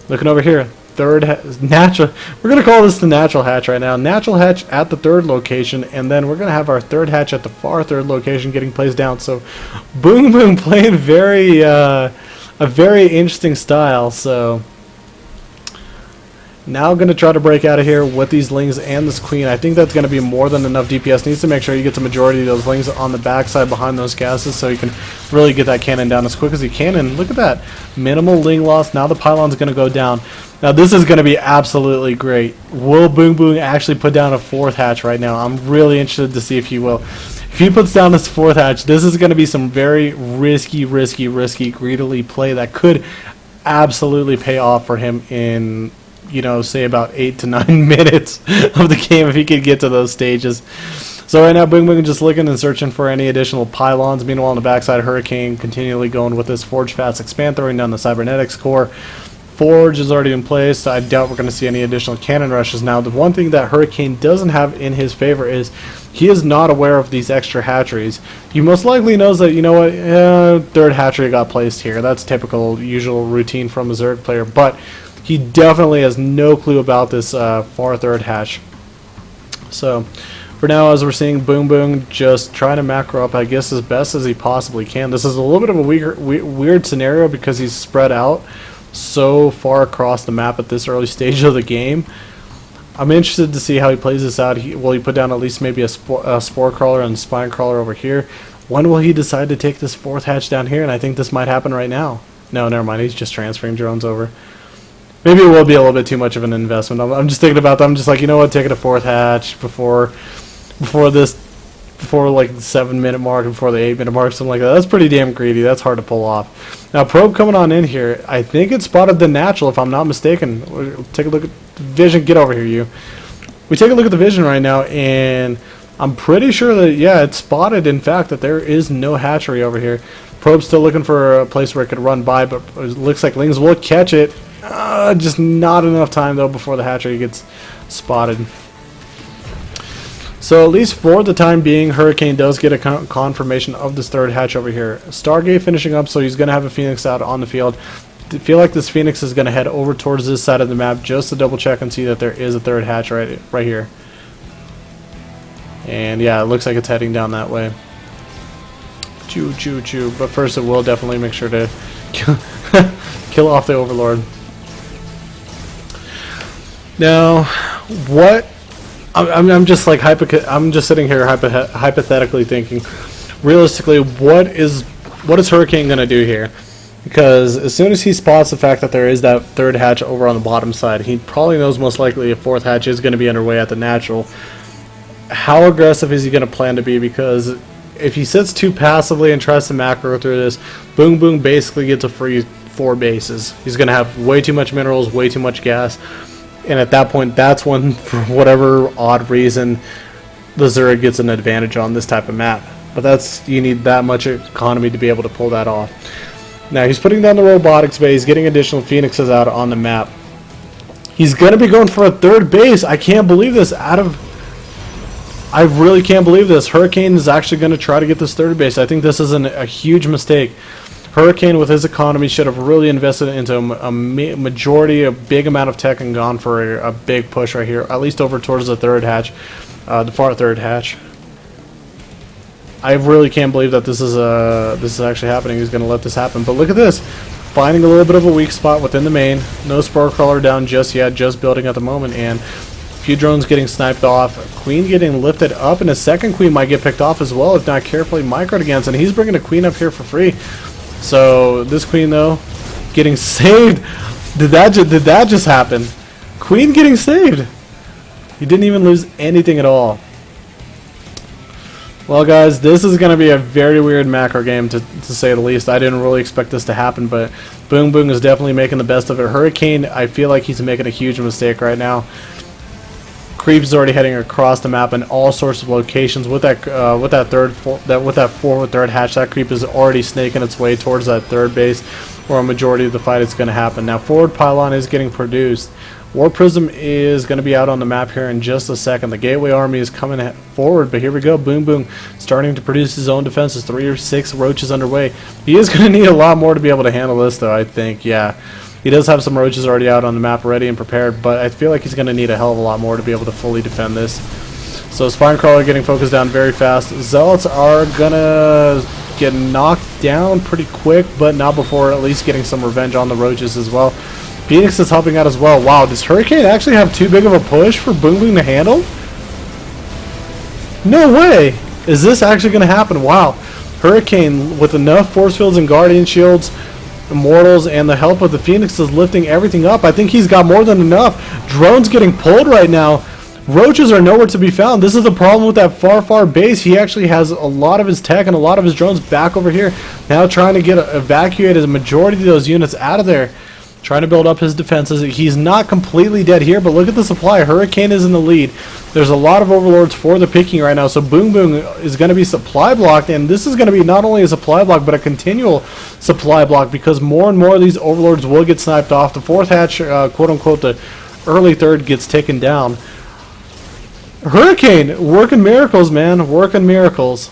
looking over here, natural. We're going to call this the natural hatch right now. Natural hatch at the 3rd location, and then we're going to have our 3rd hatch at the far 3rd location getting placed down. So Boom Boom playing a very interesting style. So now going to try to break out of here with these lings and this queen. I think that's going to be more than enough DPS. Needs to make sure you get the majority of those lings on the backside behind those gases so you can really get that cannon down as quick as you can. And look at that. Minimal ling loss. Now the pylon's going to go down. Now this is going to be absolutely great. Will Boom Boom actually put down a 4th hatch right now? I'm really interested to see if he will. If he puts down this 4th hatch, this is going to be some very risky, greedily play that could absolutely pay off for him in, you know, say about 8 to 9 minutes of the game if he could get to those stages. So right now, Boom Boom just looking and searching for any additional pylons. Meanwhile, on the backside, Hurricane continually going with this Forge Fast Expand, throwing down the Cybernetics core. Forge is already in place, so I doubt we're going to see any additional cannon rushes. Now, the one thing that Hurricane doesn't have in his favor is he is not aware of these extra hatcheries. He most likely knows that, you know what, 3rd hatchery got placed here. That's typical, usual routine from a Zerg player, but he definitely has no clue about this far 3rd hatch. So for now, as we're seeing, Boom Boom just trying to macro up, I guess, as best as he possibly can. This is a little bit of a weird scenario because he's spread out so far across the map at this early stage of the game. I'm interested to see how he plays this out. Will he put down at least maybe a spore crawler and spine crawler over here? When will he decide to take this 4th hatch down here? And I think this might happen right now. No, never mind. He's just transferring drones over. Maybe it will be a little bit too much of an investment. I'm just thinking about that. I'm just like, you know what, taking a 4th hatch before like the 7-minute mark and before the 8-minute mark, something like that. That's pretty damn greedy. That's hard to pull off. Now, probe coming on in here. I think it spotted the natural, if I'm not mistaken. We'll take a look at the vision. Get over here, you. We take a look at the vision right now, and I'm pretty sure that, yeah, it spotted, in fact, that there is no hatchery over here. Probe's still looking for a place where it could run by, but it looks like Lings will catch it. Just not enough time, though, before the hatchery gets spotted. So at least for the time being, Hurricane does get a confirmation of this 3rd hatch over here. Stargate finishing up, so he's going to have a Phoenix out on the field. I feel like this Phoenix is going to head over towards this side of the map just to double check and see that there is a 3rd hatch right here. And yeah, it looks like it's heading down that way. Choo, choo, choo. But first it will definitely make sure to kill off the Overlord. Now, what... I'm just like I'm just sitting here hypothetically thinking, realistically, what is Hurricane gonna do here? Because as soon as he spots the fact that there is that third hatch over on the bottom side, he probably knows most likely a fourth hatch is going to be underway at the natural. How aggressive is he going to plan to be? Because if he sits too passively and tries to macro through this, Boom Boom basically gets a free 4 bases. He's going to have way too much minerals, way too much gas, and at that point, that's when, for whatever odd reason, the Zerg gets an advantage on this type of map. But you need that much economy to be able to pull that off. Now he's putting down the robotics base, getting additional phoenixes out on the map. He's going to be going for a third base. I can't believe this. I really can't believe this. Hurricane is actually going to try to get this third base. I think this is a huge mistake. Hurricane, with his economy, should have really invested into a big amount of tech and gone for a big push right here, at least over towards the third hatch, the far third hatch. I really can't believe that this is actually happening. He's going to let this happen. But look at this. Finding a little bit of a weak spot within the main. No Spore Crawler down just yet. Just building at the moment. And a few drones getting sniped off. Queen getting lifted up. And a second Queen might get picked off as well if not carefully microed against. And he's bringing a Queen up here for free. So this Queen, though, getting saved. Did that just happen? Queen getting saved. He didn't even lose anything at all. Well, guys, this is going to be a very weird macro game, to say the least. I didn't really expect this to happen, but Boom Boom is definitely making the best of it. Hurricane, I feel like he's making a huge mistake right now. Creep is already heading across the map in all sorts of locations. With that forward third hatch, that creep is already snaking its way towards that third base, where a majority of the fight is going to happen. Now, forward pylon is getting produced. War Prism is going to be out on the map here in just a second. The Gateway Army is coming forward, but here we go. Boom Boom starting to produce his own defenses. 3 or 6 roaches underway. He is going to need a lot more to be able to handle this, though, I think. Yeah, he does have some roaches already out on the map, ready and prepared, but I feel like he's going to need a hell of a lot more to be able to fully defend this. So Spine Crawler getting focused down very fast. Zealots are going to get knocked down pretty quick, but not before at least getting some revenge on the roaches as well. Phoenix is helping out as well. Wow, does Hurricane actually have too big of a push for Boom Boom to handle? No way! Is this actually going to happen? Wow. Hurricane, with enough force fields and guardian shields, immortals, and the help of the Phoenix, is lifting everything up. I think he's got more than enough. Drones getting pulled right now. Roaches are nowhere to be found. This is the problem with that far base. He actually has a lot of his tech and a lot of his drones back over here. Now trying to evacuate a majority of those units out of there. Trying to build up his defenses. He's not completely dead here, but look at the supply. Hurricane is in the lead. There's a lot of overlords for the picking right now, so Boom Boom is going to be supply blocked, and this is going to be not only a supply block, but a continual supply block, because more and more of these overlords will get sniped off. The fourth hatch, quote-unquote, the early third gets taken down. Hurricane, working miracles, man. Working miracles.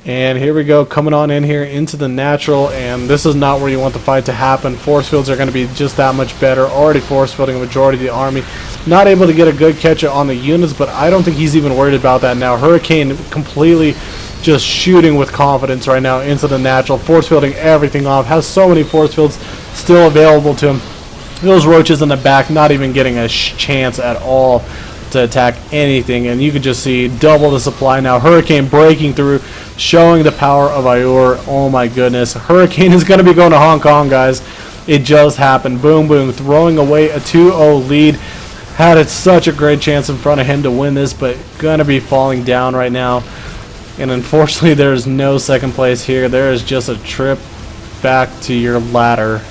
And here we go, coming on in here into the natural, and this is not where you want the fight to happen. Force fields are going to be just that much better. Already force fielding a majority of the army. Not able to get a good catch on the units, but I don't think he's even worried about that now. Hurricane completely just shooting with confidence right now into the natural. Force fielding everything off. Has so many force fields still available to him. Those roaches in the back not even getting a chance at all to attack anything, and you can just see double the supply now. Hurricane breaking through, showing the power of Ior. Oh my goodness, Hurricane is going to be going to Hong Kong, guys. It just happened. Boom Boom throwing away a 2-0 lead. Had such a great chance in front of him to win this, but gonna be falling down right now. And unfortunately, there's no second place here. There is just a trip back to your ladder,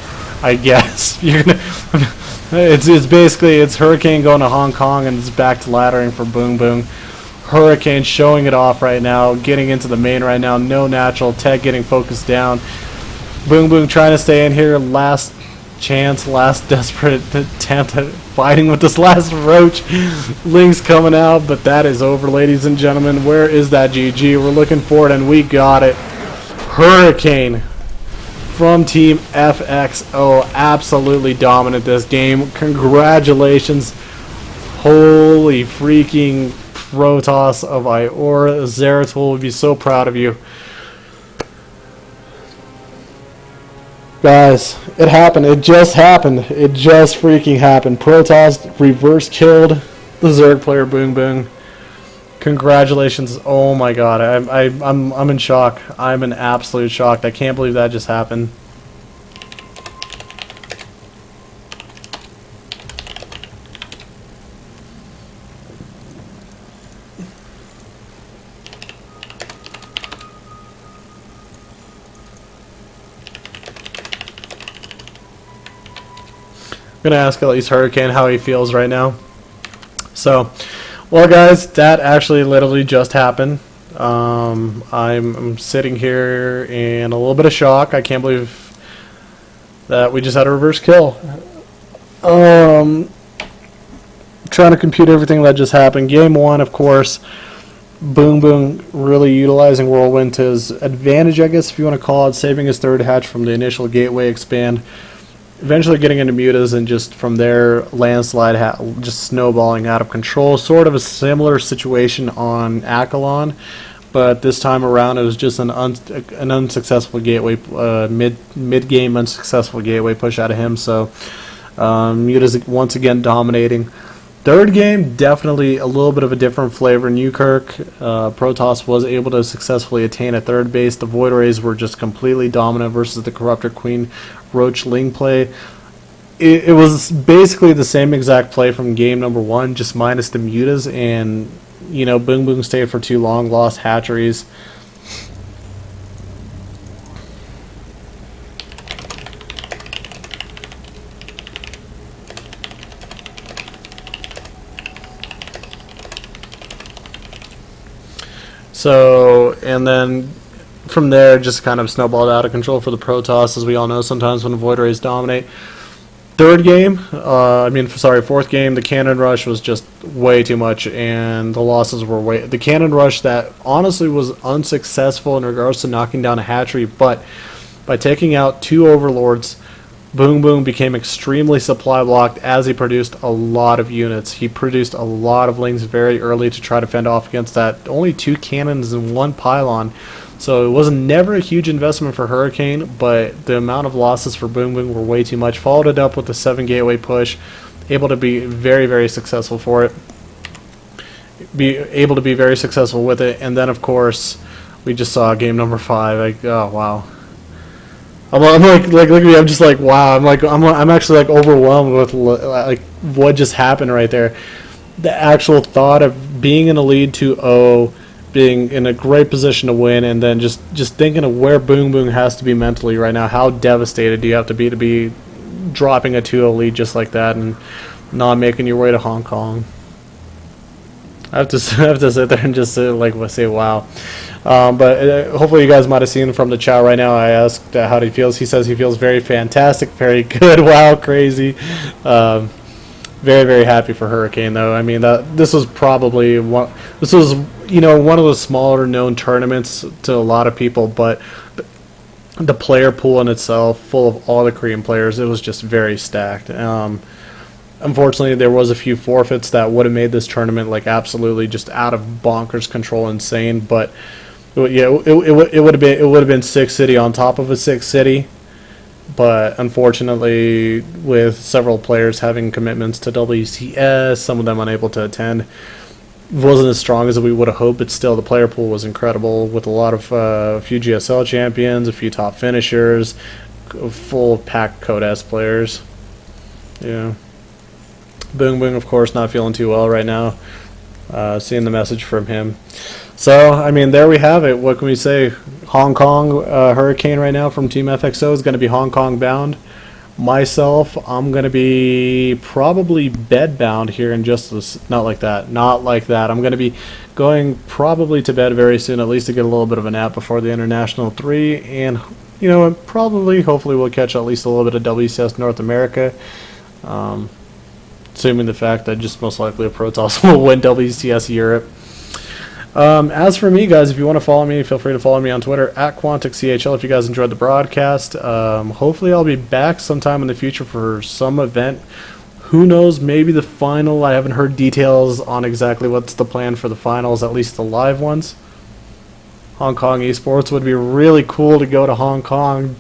I guess. You're gonna it's basically Hurricane going to Hong Kong, and it's back to laddering for Boom Boom. Hurricane showing it off right now, getting into the main right now. No natural. Tech getting focused down. Boom Boom trying to stay in here. Last chance, last desperate attempt at fighting with this last roach. Link's coming out, but that is over, ladies and gentlemen. Where is that GG? We're looking for it, and we got it. Hurricane from Team FXO, absolutely dominant this game. Congratulations. Holy freaking Protoss of Ior. Zeratul would be so proud of you. Guys, it happened. It just happened. It just freaking happened. Protoss reverse killed the Zerg player Boom Boom. Congratulations. Oh my god. I'm in shock. I'm in absolute shock. I can't believe that just happened. I'm gonna ask at least Hurricane how he feels right now. So, well, guys, that actually literally just happened. I'm sitting here in a little bit of shock. I can't believe that we just had a reverse kill. Trying to compute everything that just happened. Game one, of course, Boom Boom really utilizing Whirlwind to his advantage, I guess if you want to call it, saving his third hatch from the initial gateway expand. Eventually getting into mutas, and just from there, landslide just snowballing out of control. Sort of a similar situation on Akalon, but this time around it was just an unsuccessful gateway, mid-game unsuccessful gateway push out of him. So mutas once again dominating. Third game, definitely a little bit of a different flavor. Newkirk, Protoss was able to successfully attain a third base. The Void Rays were just completely dominant versus the Corruptor Queen Roach Ling play. It was basically the same exact play from game number one, just minus the mutas, and you know, Boom Boom stayed for too long, lost hatcheries. So, and then from there, just kind of snowballed out of control for the Protoss, as we all know. Sometimes when the Void Rays dominate. Fourth game, the Cannon Rush was just way too much, and the losses were the Cannon Rush that honestly was unsuccessful in regards to knocking down a hatchery, but by taking out two Overlords, Boom Boom became extremely supply blocked as he produced a lot of units. He produced a lot of Lings very early to try to fend off against that. Only two cannons and one pylon. So it was never a huge investment for Hurricane, but the amount of losses for Boom Boom were way too much. Followed it up with the 7 gateway push. Able to be very, very successful for it. Be able to be very successful with it. And then, of course, we just saw game number 5. Like, oh, wow. I'm like look at me. I'm just like, wow. I'm actually like overwhelmed with like what just happened right there. The actual thought of being in a lead 2-0, being in a great position to win, and then just thinking of where Boom Boom has to be mentally right now. How devastated do you have to be dropping a 2-0 lead just like that and not making your way to Hong Kong? I have to sit there and just say wow. But hopefully you guys might have seen from the chat right now. I asked how he feels. He says he feels very fantastic, very good. Wow, crazy. Very, very happy for Hurricane though. I mean, this was probably one of the smaller known tournaments to a lot of people, but the player pool in itself, full of all the Korean players, it was just very stacked. Unfortunately, there was a few forfeits that would have made this tournament like absolutely just out of bonkers control, insane. But yeah, it would have been 6 city on top of a 6 city. But unfortunately, with several players having commitments to WCS, some of them unable to attend, it wasn't as strong as we would have hoped. But still, the player pool was incredible with a lot of a few GSL champions, a few top finishers, full pack Code S players. Yeah. Boom Boom, of course, not feeling too well right now. Seeing the message from him. So, I mean, there we have it. What can we say? Hong Kong Hurricane right now from Team FXO is going to be Hong Kong bound. Myself, I'm going to be probably bed bound here in just this. Not like that. I'm going to be going probably to bed very soon, at least to get a little bit of a nap before the International 3. And, you know, hopefully we'll catch at least a little bit of WCS North America. Assuming the fact that just most likely a Protoss will win WCS Europe. As for me, guys, if you want to follow me, feel free to follow me on Twitter at QuanticCHL if you guys enjoyed the broadcast. Hopefully I'll be back sometime in the future for some event. Who knows, maybe the final. I haven't heard details on exactly what's the plan for the finals, at least the live ones. Hong Kong Esports would be really cool to go to Hong Kong.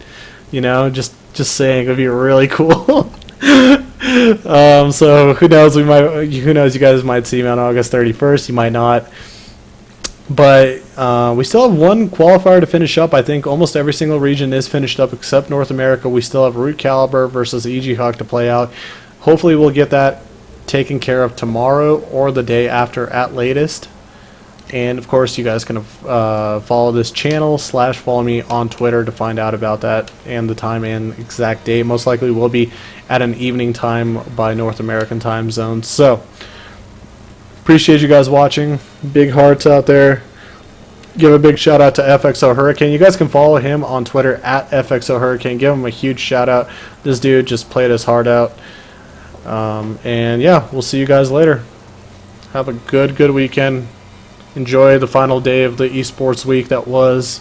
You know, just saying, it would be really cool. So who knows? You guys might see me on August 31st. You might not. But we still have one qualifier to finish up. I think almost every single region is finished up except North America. We still have Root Caliber versus EG Hawk to play out. Hopefully we'll get that taken care of tomorrow or the day after at latest. And of course you guys can follow this channel / follow me on Twitter to find out about that and the time and exact date. Most likely will be at an evening time by North American time zone. So appreciate you guys watching. Big hearts out there. Give a big shout out to FXO Hurricane. You guys can follow him on Twitter at FXO Hurricane. Give him a huge shout out. This dude just played his heart out. And yeah, we'll see you guys later. Have a good weekend. Enjoy the final day of the esports week that was.